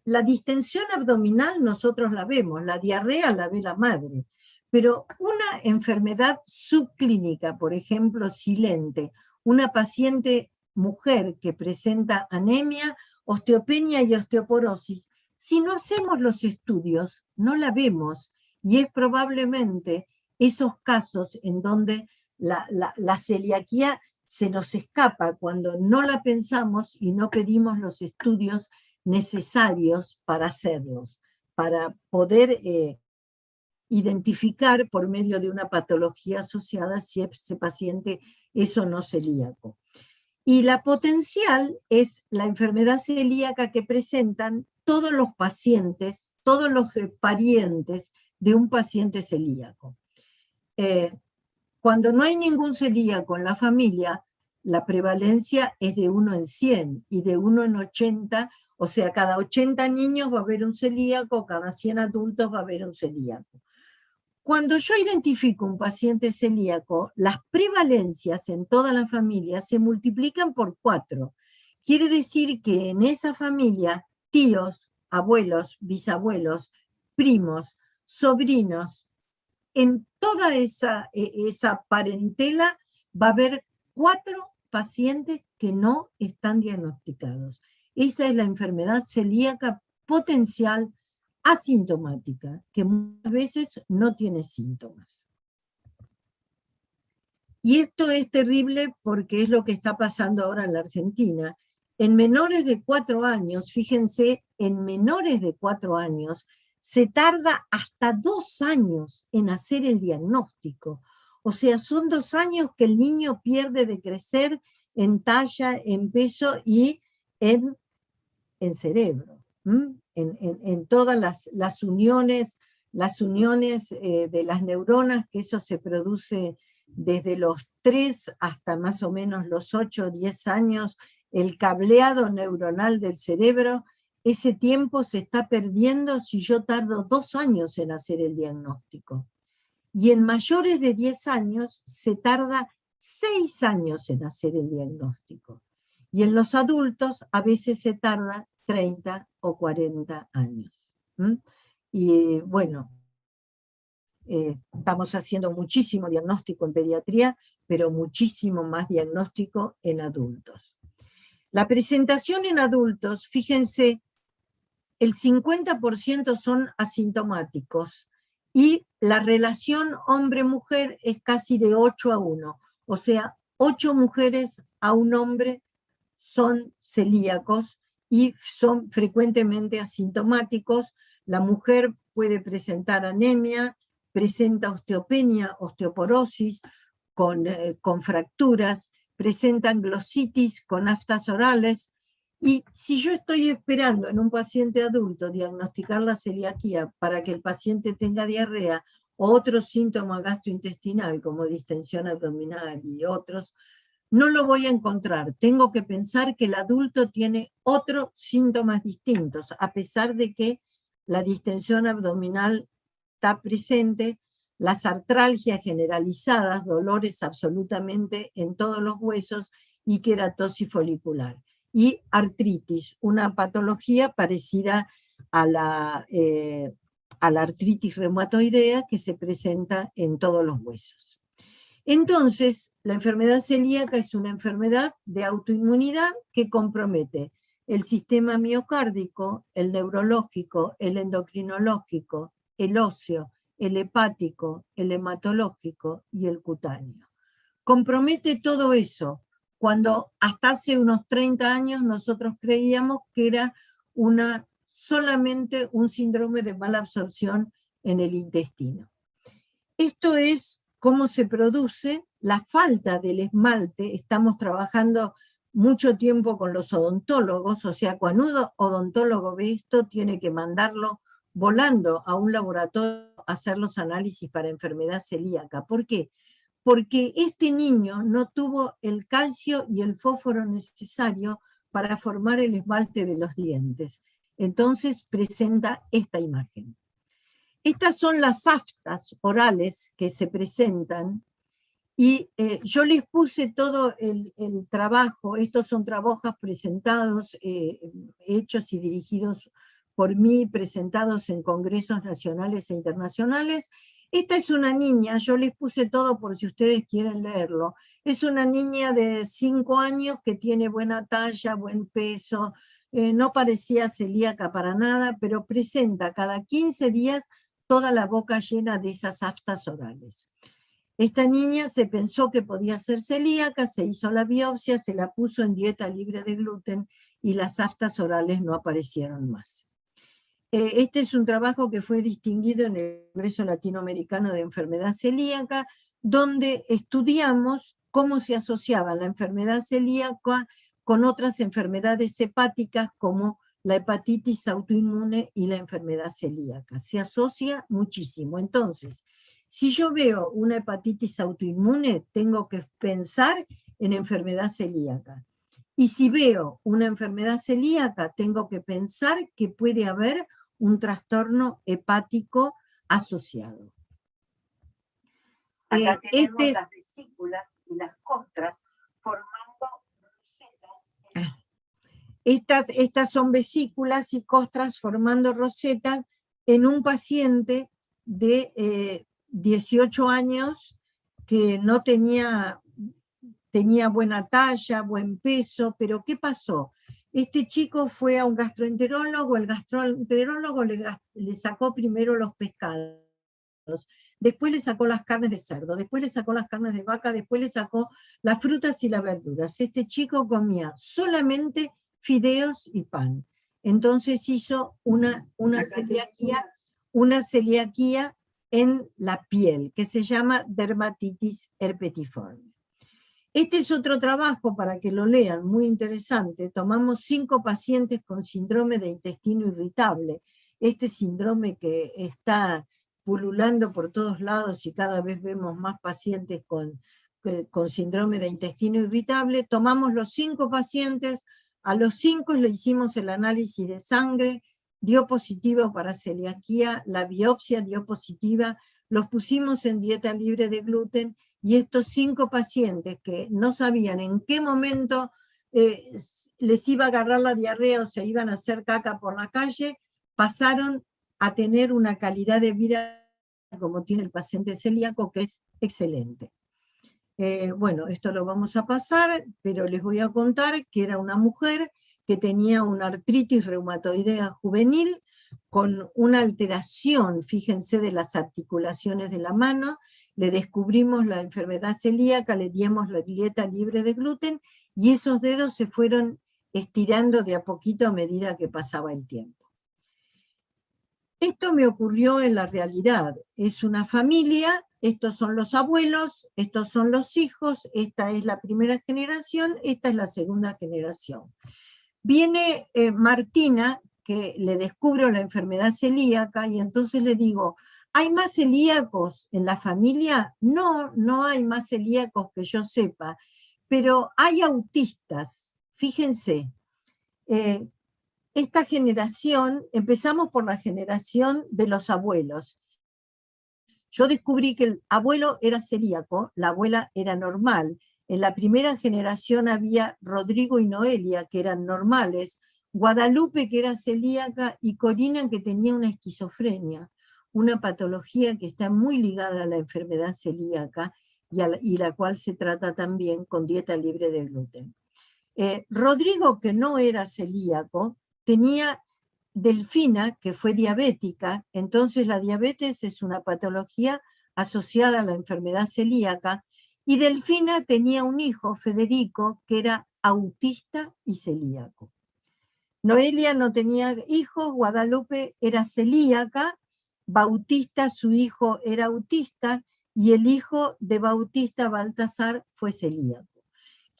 Speaker 2: la distensión abdominal nosotros la vemos, la diarrea la ve la madre, pero una enfermedad subclínica, por ejemplo, silente, una paciente mujer que presenta anemia, osteopenia y osteoporosis, si no hacemos los estudios, no la vemos, y es probablemente esos casos en donde la celiaquía se nos escapa cuando no la pensamos y no pedimos los estudios necesarios para hacerlos, para poder identificar por medio de una patología asociada si ese paciente es o no celíaco. Y la potencial es la enfermedad celíaca que presentan todos los pacientes, todos los parientes de un paciente celíaco. Cuando no hay ningún celíaco en la familia, la prevalencia es de 1 en 100 y de 1 en 80, o sea, cada 80 niños va a haber un celíaco, cada 100 adultos va a haber un celíaco. Cuando yo identifico un paciente celíaco, las prevalencias en toda la familia se multiplican por 4. Quiere decir que en esa familia, tíos, abuelos, bisabuelos, primos, sobrinos, en toda esa parentela va a haber 4 pacientes que no están diagnosticados. Esa es la enfermedad celíaca potencial asintomática, que muchas veces no tiene síntomas. Y esto es terrible porque es lo que está pasando ahora en la Argentina. En menores de 4 años, fíjense, en menores de 4 años, se tarda hasta 2 años en hacer el diagnóstico. O sea, son 2 años que el niño pierde de crecer en talla, en peso y en cerebro. En todas las uniones de las neuronas, que eso se produce desde los 3 hasta más o menos los 8 o 10 años, el cableado neuronal del cerebro, ese tiempo se está perdiendo si yo tardo 2 años en hacer el diagnóstico. Y en mayores de 10 años se tarda 6 años en hacer el diagnóstico. Y en los adultos a veces se tarda 30 o 40 años. Y bueno, estamos haciendo muchísimo diagnóstico en pediatría, pero muchísimo más diagnóstico en adultos. La presentación en adultos, fíjense, el 50% son asintomáticos y la relación hombre-mujer es casi de 8 a 1. O sea, 8 mujeres a un hombre son celíacos y son frecuentemente asintomáticos. La mujer puede presentar anemia, presenta osteopenia, osteoporosis con fracturas, presentan glositis con aftas orales. Y si yo estoy esperando en un paciente adulto diagnosticar la celiaquía para que el paciente tenga diarrea o otro síntoma gastrointestinal como distensión abdominal y otros, no lo voy a encontrar. Tengo que pensar que el adulto tiene otros síntomas distintos, a pesar de que la distensión abdominal está presente, las artralgias generalizadas, dolores absolutamente en todos los huesos y queratosis folicular. Y artritis, una patología parecida a la artritis reumatoidea que se presenta en todos los huesos. Entonces, la enfermedad celíaca es una enfermedad de autoinmunidad que compromete el sistema miocárdico, el neurológico, el endocrinológico, el óseo, el hepático, el hematológico y el cutáneo. Compromete todo eso, cuando hasta hace unos 30 años nosotros creíamos que era solamente un síndrome de mala absorción en el intestino. Esto es cómo se produce la falta del esmalte. Estamos trabajando mucho tiempo con los odontólogos, o sea, cuando un odontólogo ve esto, tiene que mandarlo volando a un laboratorio a hacer los análisis para enfermedad celíaca. ¿Por qué? Porque este niño no tuvo el calcio y el fósforo necesario para formar el esmalte de los dientes. Entonces presenta esta imagen. Estas son las aftas orales que se presentan y yo les puse todo el trabajo. Estos son trabajos presentados, hechos y dirigidos por mí, presentados en congresos nacionales e internacionales. Esta es una niña, yo les puse todo por si ustedes quieren leerlo. Es una niña de 5 años que tiene buena talla, buen peso, no parecía celíaca para nada, pero presenta cada 15 días toda la boca llena de esas aftas orales. Esta niña se pensó que podía ser celíaca, se hizo la biopsia, se la puso en dieta libre de gluten y las aftas orales no aparecieron más. Este es un trabajo que fue distinguido en el Congreso Latinoamericano de Enfermedad Celíaca, donde estudiamos cómo se asociaba la enfermedad celíaca con otras enfermedades hepáticas como la hepatitis autoinmune y la enfermedad celíaca. Se asocia muchísimo. Entonces, si yo veo una hepatitis autoinmune, tengo que pensar en enfermedad celíaca. Y si veo una enfermedad celíaca, tengo que pensar que puede haber un trastorno hepático asociado. Acá tenemos las vesículas y las costras formando rosetas. Estas son vesículas y costras formando rosetas en un paciente de 18 años que no tenía buena talla, buen peso, pero ¿qué pasó? Este chico fue a un gastroenterólogo, el gastroenterólogo le sacó primero los pescados, después le sacó las carnes de cerdo, después le sacó las carnes de vaca, después le sacó las frutas y las verduras. Este chico comía solamente fideos y pan. Entonces hizo una celiaquía en la piel, que se llama dermatitis herpetiforme. Este es otro trabajo para que lo lean, muy interesante. Tomamos 5 pacientes con síndrome de intestino irritable, este síndrome que está pululando por todos lados y cada vez vemos más pacientes con síndrome de intestino irritable. Tomamos los 5 pacientes, a los 5 le hicimos el análisis de sangre, dio positivo para celiaquía, la biopsia dio positiva, los pusimos en dieta libre de gluten, y estos 5 pacientes que no sabían en qué momento les iba a agarrar la diarrea o se iban a hacer caca por la calle, pasaron a tener una calidad de vida como tiene el paciente celíaco, que es excelente. Bueno, esto lo vamos a pasar, pero les voy a contar que era una mujer que tenía una artritis reumatoidea juvenil con una alteración, fíjense, de las articulaciones de la mano. Le descubrimos la enfermedad celíaca, le dimos la dieta libre de gluten y esos dedos se fueron estirando de a poquito a medida que pasaba el tiempo. Esto me ocurrió en la realidad. Es una familia, estos son los abuelos, estos son los hijos, esta es la primera generación, esta es la segunda generación. Viene Martina, que le descubro la enfermedad celíaca, y entonces le digo, ¿hay más celíacos en la familia? No, no hay más celíacos que yo sepa, pero hay autistas. Fíjense, esta generación, empezamos por la generación de los abuelos. Yo descubrí que el abuelo era celíaco, la abuela era normal. En la primera generación había Rodrigo y Noelia, que eran normales, Guadalupe, que era celíaca, y Corina, que tenía una esquizofrenia, una patología que está muy ligada a la enfermedad celíaca y la cual se trata también con dieta libre de gluten. Rodrigo, que no era celíaco, tenía Delfina, que fue diabética. Entonces la diabetes es una patología asociada a la enfermedad celíaca, y Delfina tenía un hijo, Federico, que era autista y celíaco. Noelia no tenía hijos, Guadalupe era celíaca, Bautista, su hijo, era autista, y el hijo de Bautista, Baltasar, fue celíaco.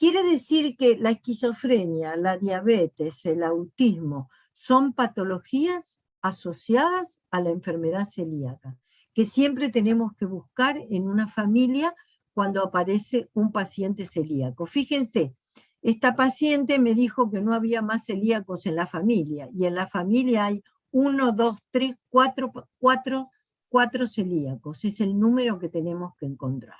Speaker 2: Quiere decir que la esquizofrenia, la diabetes, el autismo, son patologías asociadas a la enfermedad celíaca, que siempre tenemos que buscar en una familia cuando aparece un paciente celíaco. Fíjense, esta paciente me dijo que no había más celíacos en la familia, y en la familia hay 1, 2, 3, 4 celíacos. Es el número que tenemos que encontrar.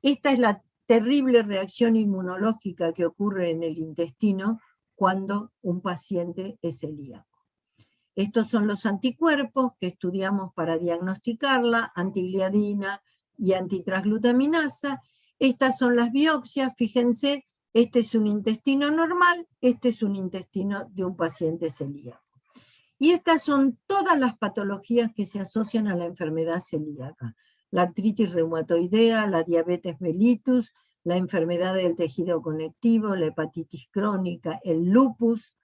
Speaker 2: Esta es la terrible reacción inmunológica que ocurre en el intestino cuando un paciente es celíaco. Estos son los anticuerpos que estudiamos para diagnosticarla, antigliadina y antitransglutaminasa. Estas son las biopsias, fíjense, este es un intestino normal, este es un intestino de un paciente celíaco. Y estas son todas las patologías que se asocian a la enfermedad celíaca. La artritis reumatoidea, la diabetes mellitus, la enfermedad del tejido conectivo, la hepatitis crónica, el lupus,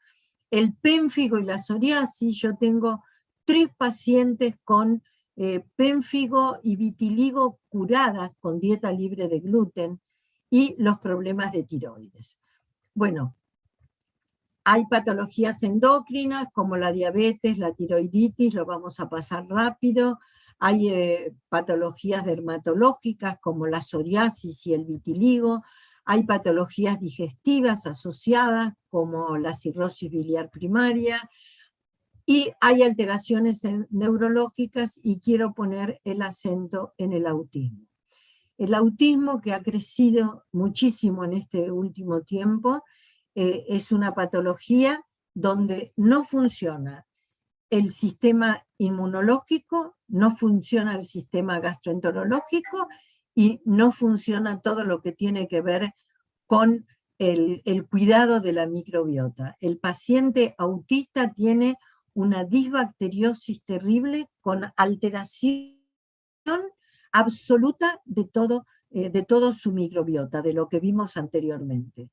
Speaker 2: el pénfigo y la psoriasis. Yo tengo 3 pacientes con pénfigo y vitiligo curadas con dieta libre de gluten, y los problemas de tiroides. Bueno, hay patologías endocrinas como la diabetes, la tiroiditis, lo vamos a pasar rápido. Hay patologías dermatológicas como la psoriasis y el vitiligo. Hay patologías digestivas asociadas como la cirrosis biliar primaria. Y hay alteraciones neurológicas, y quiero poner el acento en el autismo. El autismo, que ha crecido muchísimo en este último tiempo, es una patología donde no funciona el sistema inmunológico, no funciona el sistema gastroenterológico y no funciona todo lo que tiene que ver con el cuidado de la microbiota. El paciente autista tiene una disbacteriosis terrible con alteración absoluta de todo su microbiota, de lo que vimos anteriormente.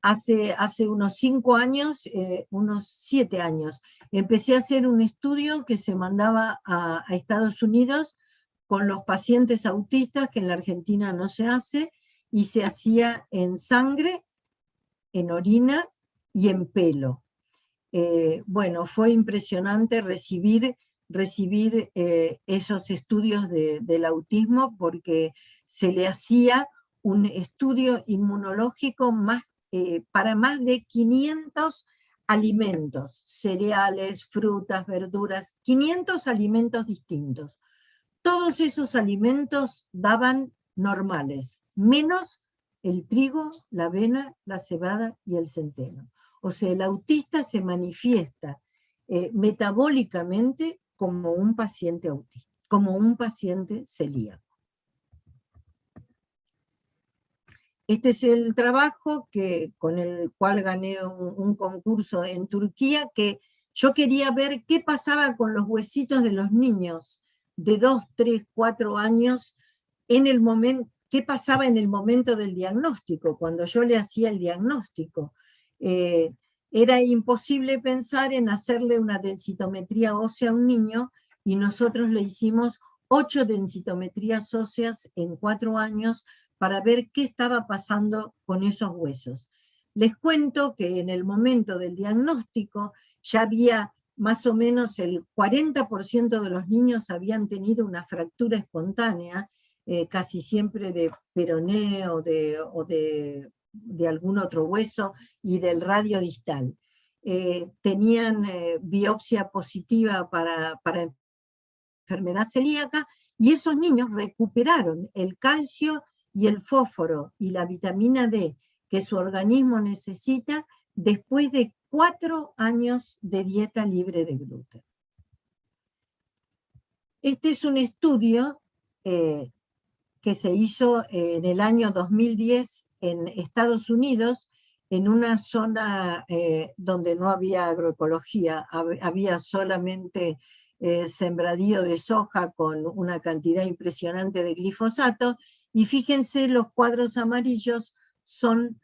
Speaker 2: Hace unos 5 años, unos 7 años, empecé a hacer un estudio que se mandaba a Estados Unidos con los pacientes autistas, que en la Argentina no se hace, y se hacía en sangre, en orina y en pelo. Bueno, fue impresionante recibir esos estudios del autismo, porque se le hacía un estudio inmunológico para más de 500 alimentos, cereales, frutas, verduras, 500 alimentos distintos. Todos esos alimentos daban normales, menos el trigo, la avena, la cebada y el centeno. O sea, el autista se manifiesta metabólicamente como un paciente autista, como un paciente celíaco. Este es el trabajo con el cual gané un concurso en Turquía, que yo quería ver qué pasaba con los huesitos de los niños de 2, 3, 4 años, qué pasaba en el momento del diagnóstico, cuando yo le hacía el diagnóstico. Era imposible pensar en hacerle una densitometría ósea a un niño, y nosotros le hicimos 8 densitometrías óseas en 4 años para ver qué estaba pasando con esos huesos. Les cuento que en el momento del diagnóstico ya había más o menos el 40% de los niños habían tenido una fractura espontánea, casi siempre de peroné o de algún otro hueso, y del radio distal. Tenían biopsia positiva para enfermedad celíaca, y esos niños recuperaron el calcio y el fósforo y la vitamina D que su organismo necesita después de 4 años de dieta libre de gluten. Este es un estudio que se hizo en el año 2010 en Estados Unidos, en una zona donde no había agroecología, había solamente sembradío de soja con una cantidad impresionante de glifosato, y fíjense, los cuadros amarillos son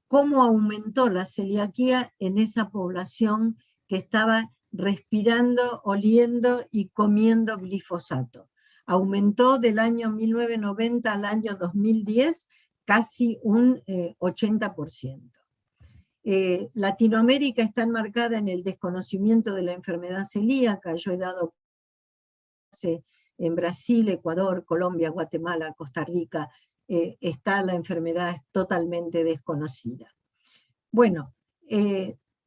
Speaker 2: cómo aumentó la celiaquía en esa población que estaba respirando, oliendo y comiendo glifosato. Aumentó del año 1990 al año 2010 casi un 80%. Latinoamérica está enmarcada en el desconocimiento de la enfermedad celíaca. Yo he dado en Brasil, Ecuador, Colombia, Guatemala, Costa Rica, está la enfermedad totalmente desconocida. Bueno,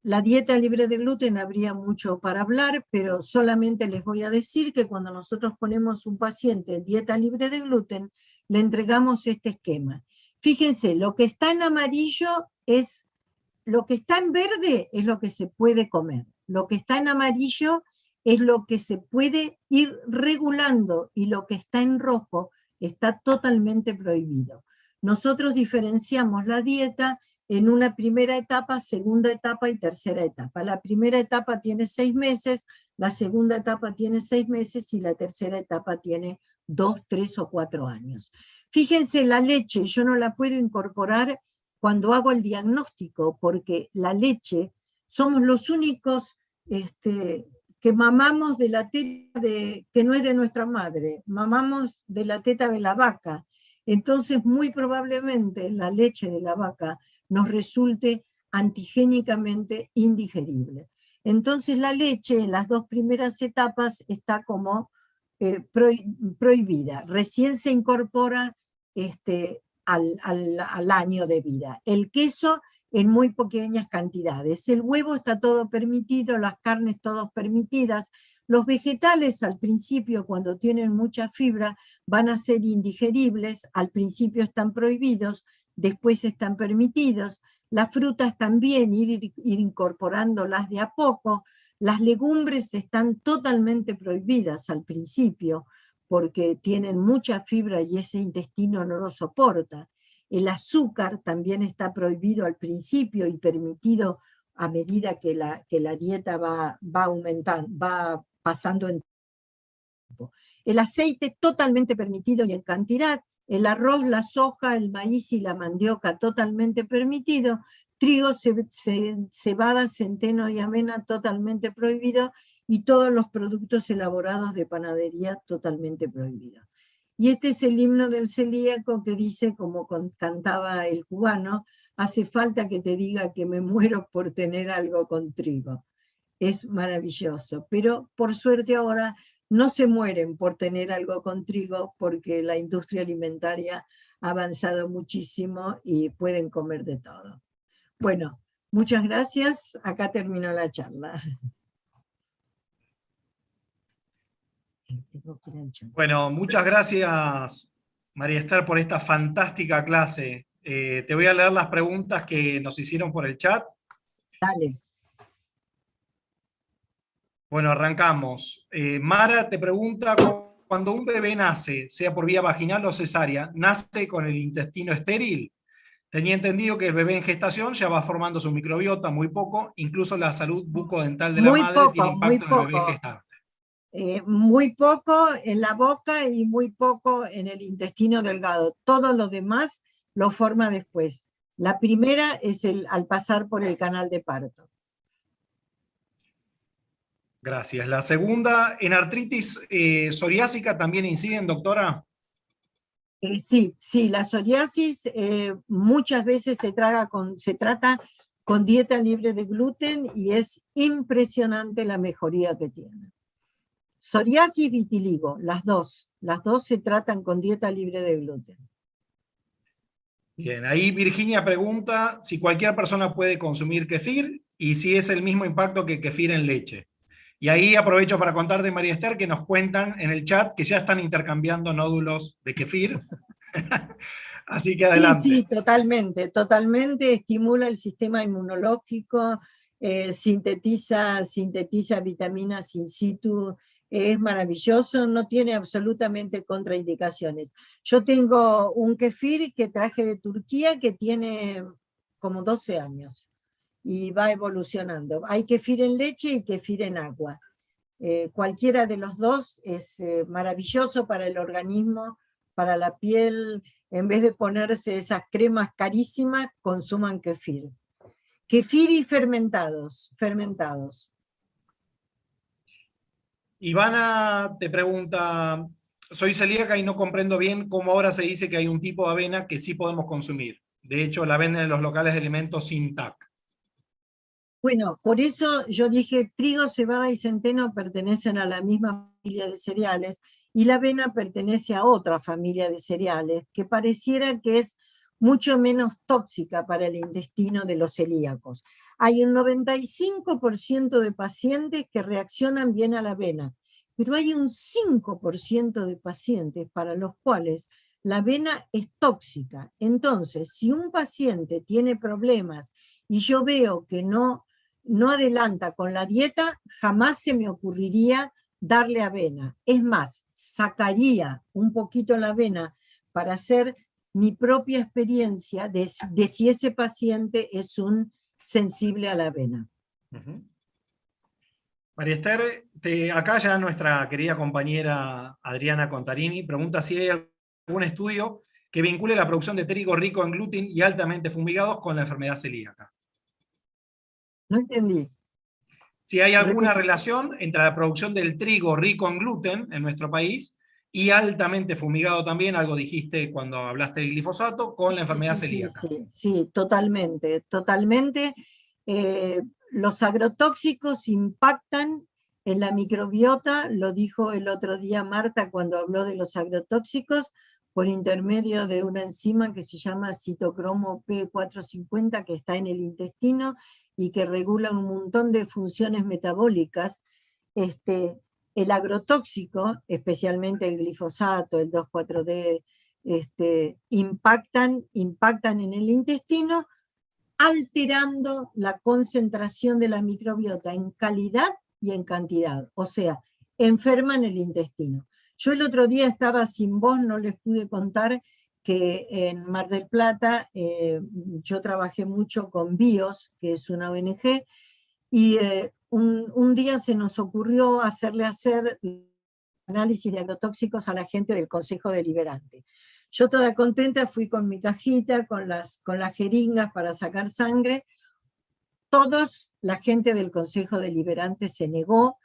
Speaker 2: la dieta libre de gluten habría mucho para hablar, pero solamente les voy a decir que cuando nosotros ponemos un paciente en dieta libre de gluten, le entregamos este esquema. Fíjense, lo que está en amarillo es, lo que está en verde es lo que se puede comer. Lo que está en amarillo es lo que se puede ir regulando y lo que está en rojo está totalmente prohibido. Nosotros diferenciamos la dieta en una primera etapa, segunda etapa y tercera etapa. La primera etapa tiene 6 meses, la segunda etapa tiene 6 meses y la tercera etapa tiene 2, 3 o 4 años. Fíjense, la leche yo no la puedo incorporar cuando hago el diagnóstico, porque la leche, somos los únicos que mamamos de la teta que no es de nuestra madre, mamamos de la teta de la vaca. Entonces, muy probablemente la leche de la vaca nos resulte antigénicamente indigerible. Entonces, la leche en las 2 primeras etapas está como prohibida. Recién se incorpora al año de vida. El queso en muy pequeñas cantidades. El huevo está todo permitido, las carnes todas permitidas. Los vegetales al principio, cuando tienen mucha fibra, van a ser indigeribles, al principio están prohibidos, después están permitidos. Las frutas también, ir incorporándolas de a poco. Las legumbres están totalmente prohibidas al principio, porque tienen mucha fibra y ese intestino no lo soporta. El azúcar también está prohibido al principio y permitido a medida que la dieta va aumentando, va pasando en tiempo. El aceite totalmente permitido y en cantidad. El arroz, la soja, el maíz y la mandioca totalmente permitido. Trigo, cebada, centeno y avena totalmente prohibido. Y todos los productos elaborados de panadería totalmente prohibidos. Y este es el himno del celíaco que dice, como cantaba el cubano, hace falta que te diga que me muero por tener algo con trigo. Es maravilloso, pero por suerte ahora no se mueren por tener algo con trigo porque la industria alimentaria ha avanzado muchísimo y pueden comer de todo. Bueno, muchas gracias. Acá terminó la charla.
Speaker 3: Bueno, muchas gracias, María Esther, por esta fantástica clase. Te voy a leer las preguntas que nos hicieron por el chat.
Speaker 2: Dale.
Speaker 3: Bueno, arrancamos. Mara te pregunta, cuando un bebé nace, sea por vía vaginal o cesárea, ¿nace con el intestino estéril? Tenía entendido que el bebé en gestación ya va formando su microbiota muy poco, incluso la salud bucodental de la madre tiene impacto en el bebé gestante.
Speaker 2: Muy poco en la boca y muy poco en el intestino delgado. Todo lo demás lo forma después. La primera es al pasar por el canal de parto.
Speaker 3: Gracias. La segunda, ¿en artritis psoriásica también inciden, doctora?
Speaker 2: Sí, la psoriasis muchas veces se trata con dieta libre de gluten y es impresionante la mejoría que tiene. Psoriasis y vitiligo, las dos se tratan con dieta libre de gluten.
Speaker 3: Bien, ahí Virginia pregunta si cualquier persona puede consumir kefir y si es el mismo impacto que kefir en leche. Y ahí aprovecho para contar de María Esther que nos cuentan en el chat que ya están intercambiando nódulos de kefir. Así que adelante.
Speaker 2: Sí, totalmente estimula el sistema inmunológico, sintetiza vitaminas in situ, es maravilloso, no tiene absolutamente contraindicaciones. Yo tengo un kefir que traje de Turquía que tiene como 12 años y va evolucionando. Hay kefir en leche y kefir en agua. Cualquiera de los dos es maravilloso para el organismo, para la piel. En vez de ponerse esas cremas carísimas, consuman kefir. Kefir y fermentados.
Speaker 3: Ivana te pregunta, soy celíaca y no comprendo bien cómo ahora se dice que hay un tipo de avena que sí podemos consumir. De hecho, la venden en los locales de alimentos sin TAC.
Speaker 2: Bueno, por eso yo dije, trigo, cebada y centeno pertenecen a la misma familia de cereales y la avena pertenece a otra familia de cereales que pareciera que es mucho menos tóxica para el intestino de los celíacos. Hay un 95% de pacientes que reaccionan bien a la avena, pero hay un 5% de pacientes para los cuales la avena es tóxica. Entonces, si un paciente tiene problemas y yo veo que no adelanta con la dieta, jamás se me ocurriría darle avena. Es más, sacaría un poquito la avena para hacer mi propia experiencia de si ese paciente es un sensible a la avena.
Speaker 3: María Esther, acá ya nuestra querida compañera Adriana Contarini pregunta si hay algún estudio que vincule la producción de trigo rico en gluten y altamente fumigados con la enfermedad celíaca.
Speaker 2: No entendí.
Speaker 3: Si hay alguna relación entre la producción del trigo rico en gluten en nuestro país y altamente fumigado también, algo dijiste cuando hablaste del glifosato, con la enfermedad celíaca.
Speaker 2: Sí, totalmente, totalmente. Los agrotóxicos impactan en la microbiota, lo dijo el otro día Marta cuando habló de los agrotóxicos, por intermedio de una enzima que se llama citocromo P450, que está en el intestino y que regula un montón de funciones metabólicas. El agrotóxico, especialmente el glifosato, el 2,4-D, impactan en el intestino, alterando la concentración de la microbiota en calidad y en cantidad, o sea, enferman el intestino. Yo el otro día estaba sin voz, no les pude contar que en Mar del Plata yo trabajé mucho con BIOS, que es una ONG, y un día se nos ocurrió hacer análisis de agrotóxicos a la gente del Consejo Deliberante. Yo toda contenta fui con mi cajita, con las jeringas para sacar sangre. La gente del Consejo Deliberante se negó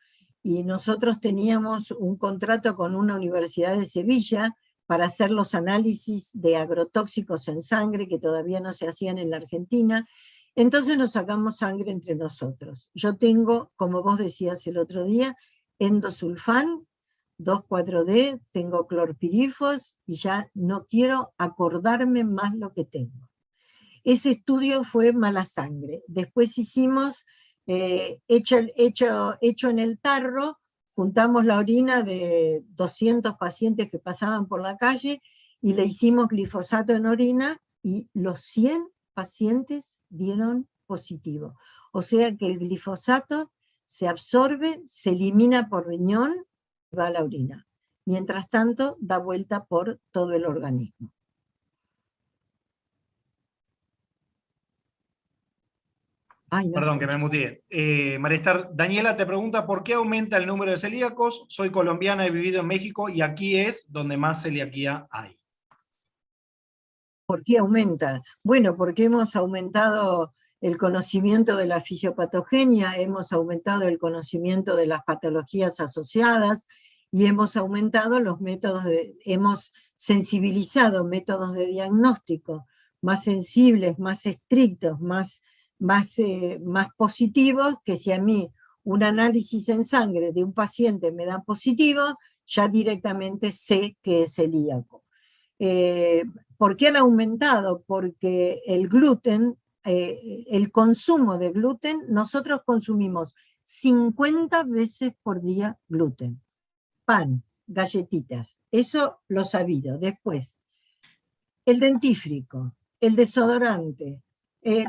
Speaker 2: y nosotros teníamos un contrato con una universidad de Sevilla para hacer los análisis de agrotóxicos en sangre que todavía no se hacían en la Argentina. Entonces nos sacamos sangre entre nosotros. Yo tengo, como vos decías el otro día, endosulfán, 2,4-D, tengo clorpirifos y ya no quiero acordarme más lo que tengo. Ese estudio fue mala sangre. Después hicimos, hecho en el tarro, juntamos la orina de 200 pacientes que pasaban por la calle y le hicimos glifosato en orina y los 100 pacientes dieron positivo. O sea que el glifosato se absorbe, se elimina por riñón y va a la orina. Mientras tanto, da vuelta por todo el organismo. Ay, no.
Speaker 3: Perdón, que me muteé. María Esther, Daniela te pregunta, ¿por qué aumenta el número de celíacos? Soy colombiana, he vivido en México y aquí es donde más celiaquía hay.
Speaker 2: ¿Por qué aumenta? Bueno, porque hemos aumentado el conocimiento de la fisiopatogenia, hemos aumentado el conocimiento de las patologías asociadas y hemos aumentado los métodos hemos sensibilizado métodos de diagnóstico más sensibles, más estrictos, más positivos, que si a mí un análisis en sangre de un paciente me da positivo, ya directamente sé que es celíaco. ¿Por qué han aumentado? Porque el gluten, el consumo de gluten, nosotros consumimos 50 veces por día gluten. Pan, galletitas, eso lo sabido. Después, el dentífrico, el desodorante,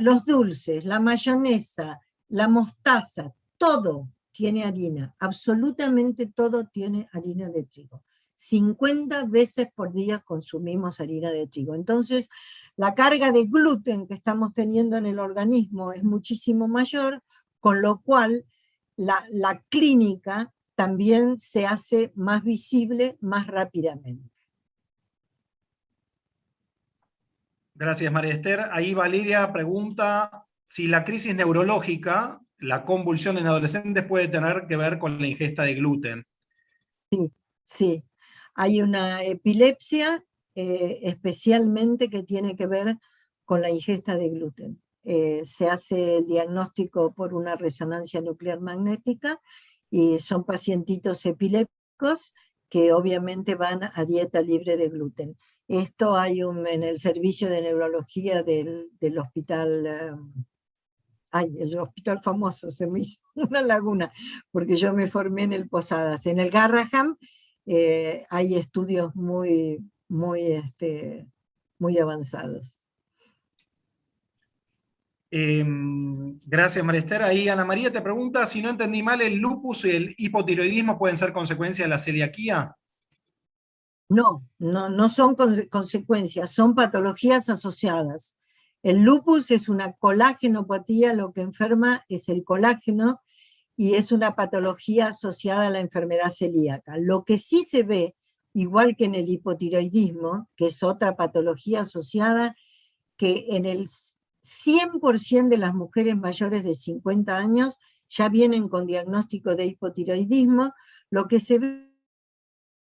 Speaker 2: los dulces, la mayonesa, la mostaza, todo tiene harina, absolutamente todo tiene harina de trigo. 50 veces por día consumimos harina de trigo. Entonces, la carga de gluten que estamos teniendo en el organismo es muchísimo mayor, con lo cual la clínica también se hace más visible más rápidamente.
Speaker 3: Gracias, María Esther. Ahí Valeria pregunta si la crisis neurológica, la convulsión en adolescentes, puede tener que ver con la ingesta de gluten.
Speaker 2: Sí. Hay una epilepsia especialmente que tiene que ver con la ingesta de gluten. Se hace el diagnóstico por una resonancia nuclear magnética y son pacientitos epilépticos que obviamente van a dieta libre de gluten. Esto hay en el servicio de neurología del hospital, el hospital famoso, se me hizo una laguna, porque yo me formé en el Posadas. En el Garraham hay estudios muy avanzados.
Speaker 3: Gracias, María Esther. Ahí Ana María te pregunta, si no entendí mal, ¿el lupus y el hipotiroidismo pueden ser consecuencia de la celiaquía?
Speaker 2: No son consecuencias, son patologías asociadas. El lupus es una colágenopatía, lo que enferma es el colágeno y es una patología asociada a la enfermedad celíaca. Lo que sí se ve, igual que en el hipotiroidismo, que es otra patología asociada, que en el 100% de las mujeres mayores de 50 años ya vienen con diagnóstico de hipotiroidismo. Lo que se ve,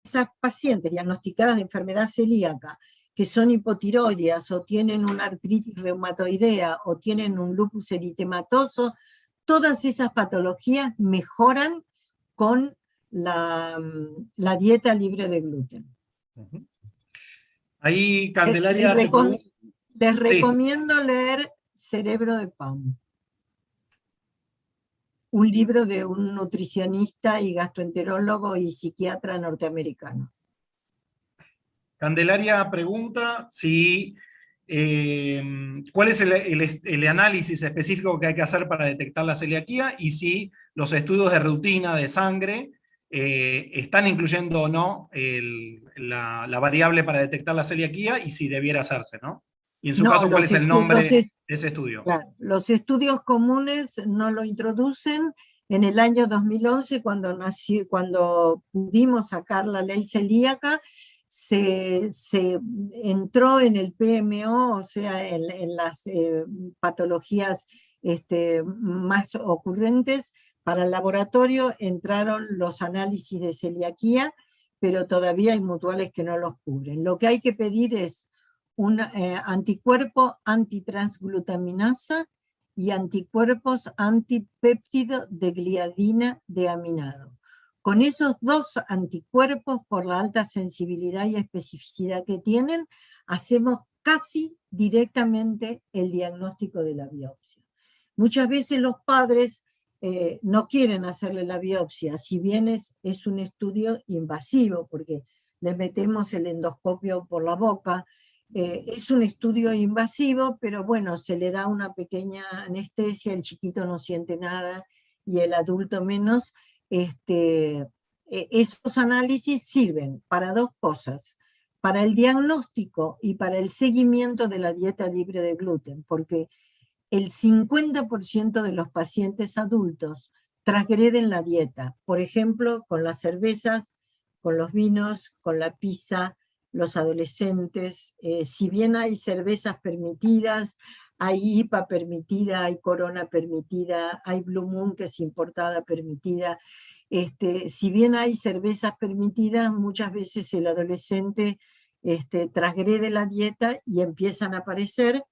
Speaker 2: esas pacientes diagnosticadas de enfermedad celíaca, que son hipotiroideas o tienen una artritis reumatoidea o tienen un lupus eritematoso, todas esas patologías mejoran con la dieta libre de gluten.
Speaker 3: Ahí Candelaria
Speaker 2: les recomiendo leer Cerebro de Pan, un libro de un nutricionista y gastroenterólogo y psiquiatra norteamericano.
Speaker 3: Candelaria pregunta si, cuál es el análisis específico que hay que hacer para detectar la celiaquía y si los estudios de rutina de sangre están incluyendo o no la variable para detectar la celiaquía y si debiera hacerse, ¿no? Y en su caso, ¿cuál es el nombre de ese estudio?
Speaker 2: Claro, los estudios comunes no lo introducen. En el año 2011, cuando pudimos sacar la ley celíaca, se entró en el PMO, o sea, en las patologías más ocurrentes. Para el laboratorio entraron los análisis de celiaquía, pero todavía hay mutuales que no los cubren. Lo que hay que pedir es un anticuerpo antitransglutaminasa y anticuerpos antipéptido de gliadina de aminado. Con esos dos anticuerpos, por la alta sensibilidad y especificidad que tienen, hacemos casi directamente el diagnóstico de la biopsia. Muchas veces los padres no quieren hacerle la biopsia, si bien es un estudio invasivo, porque le metemos el endoscopio por la boca. Es un estudio invasivo, pero bueno, se le da una pequeña anestesia, el chiquito no siente nada y el adulto menos. Esos análisis sirven para dos cosas: para el diagnóstico y para el seguimiento de la dieta libre de gluten, porque el 50% de los pacientes adultos transgreden la dieta, por ejemplo, con las cervezas, con los vinos, con la pizza, los adolescentes. Si bien hay cervezas permitidas, hay IPA permitida, hay Corona permitida, hay Blue Moon, que es importada, permitida. Si bien hay cervezas permitidas, muchas veces el adolescente transgrede la dieta y empiezan a aparecer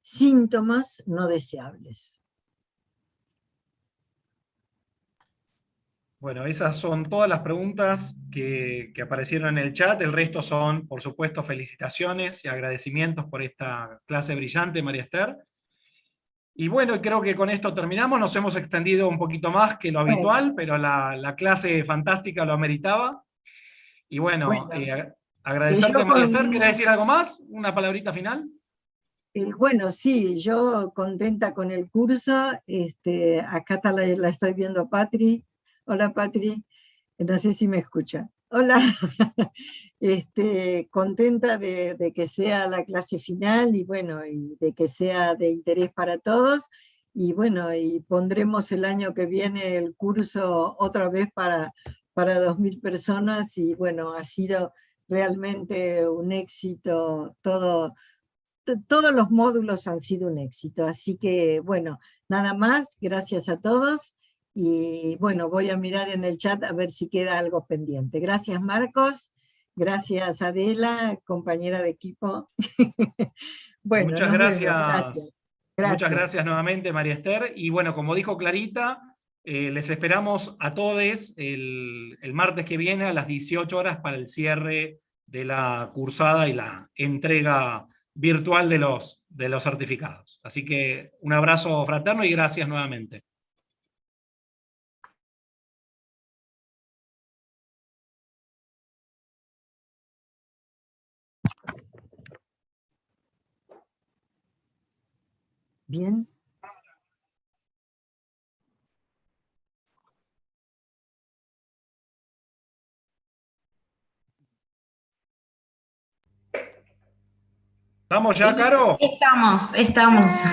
Speaker 2: síntomas no deseables.
Speaker 3: Bueno, esas son todas las preguntas que aparecieron en el chat. El resto son, por supuesto, felicitaciones y agradecimientos por esta clase brillante, María Esther. Y bueno, creo que con esto terminamos. Nos hemos extendido un poquito más que lo habitual, pero la clase fantástica lo ameritaba. Y bueno, agradecerte, María Esther. ¿Querés decir algo más? ¿Una palabrita final?
Speaker 2: Bueno, sí, yo contenta con el curso. Acá la estoy viendo a Patri. Hola, Patri. No sé si me escucha. Hola. Contenta de que sea la clase final y bueno, y de que sea de interés para todos. Y bueno, y pondremos el año que viene el curso otra vez para 2.000 personas y bueno, ha sido realmente un éxito todo. Todos los módulos han sido un éxito, así que bueno, nada más, gracias a todos y bueno, voy a mirar en el chat a ver si queda algo pendiente. Gracias, Marcos, Gracias, Adela, compañera de equipo. Bueno,
Speaker 3: Muchas
Speaker 2: nos vemos.
Speaker 3: gracias.
Speaker 2: Gracias.
Speaker 3: Muchas gracias nuevamente, María Esther. Y bueno, como dijo Clarita, les esperamos a todos el martes que viene a las 18 horas para el cierre de la cursada y la entrega virtual de los certificados. Así que un abrazo fraterno y gracias nuevamente.
Speaker 2: Bien.
Speaker 3: ¿Estamos ya, Caro?
Speaker 4: Estamos.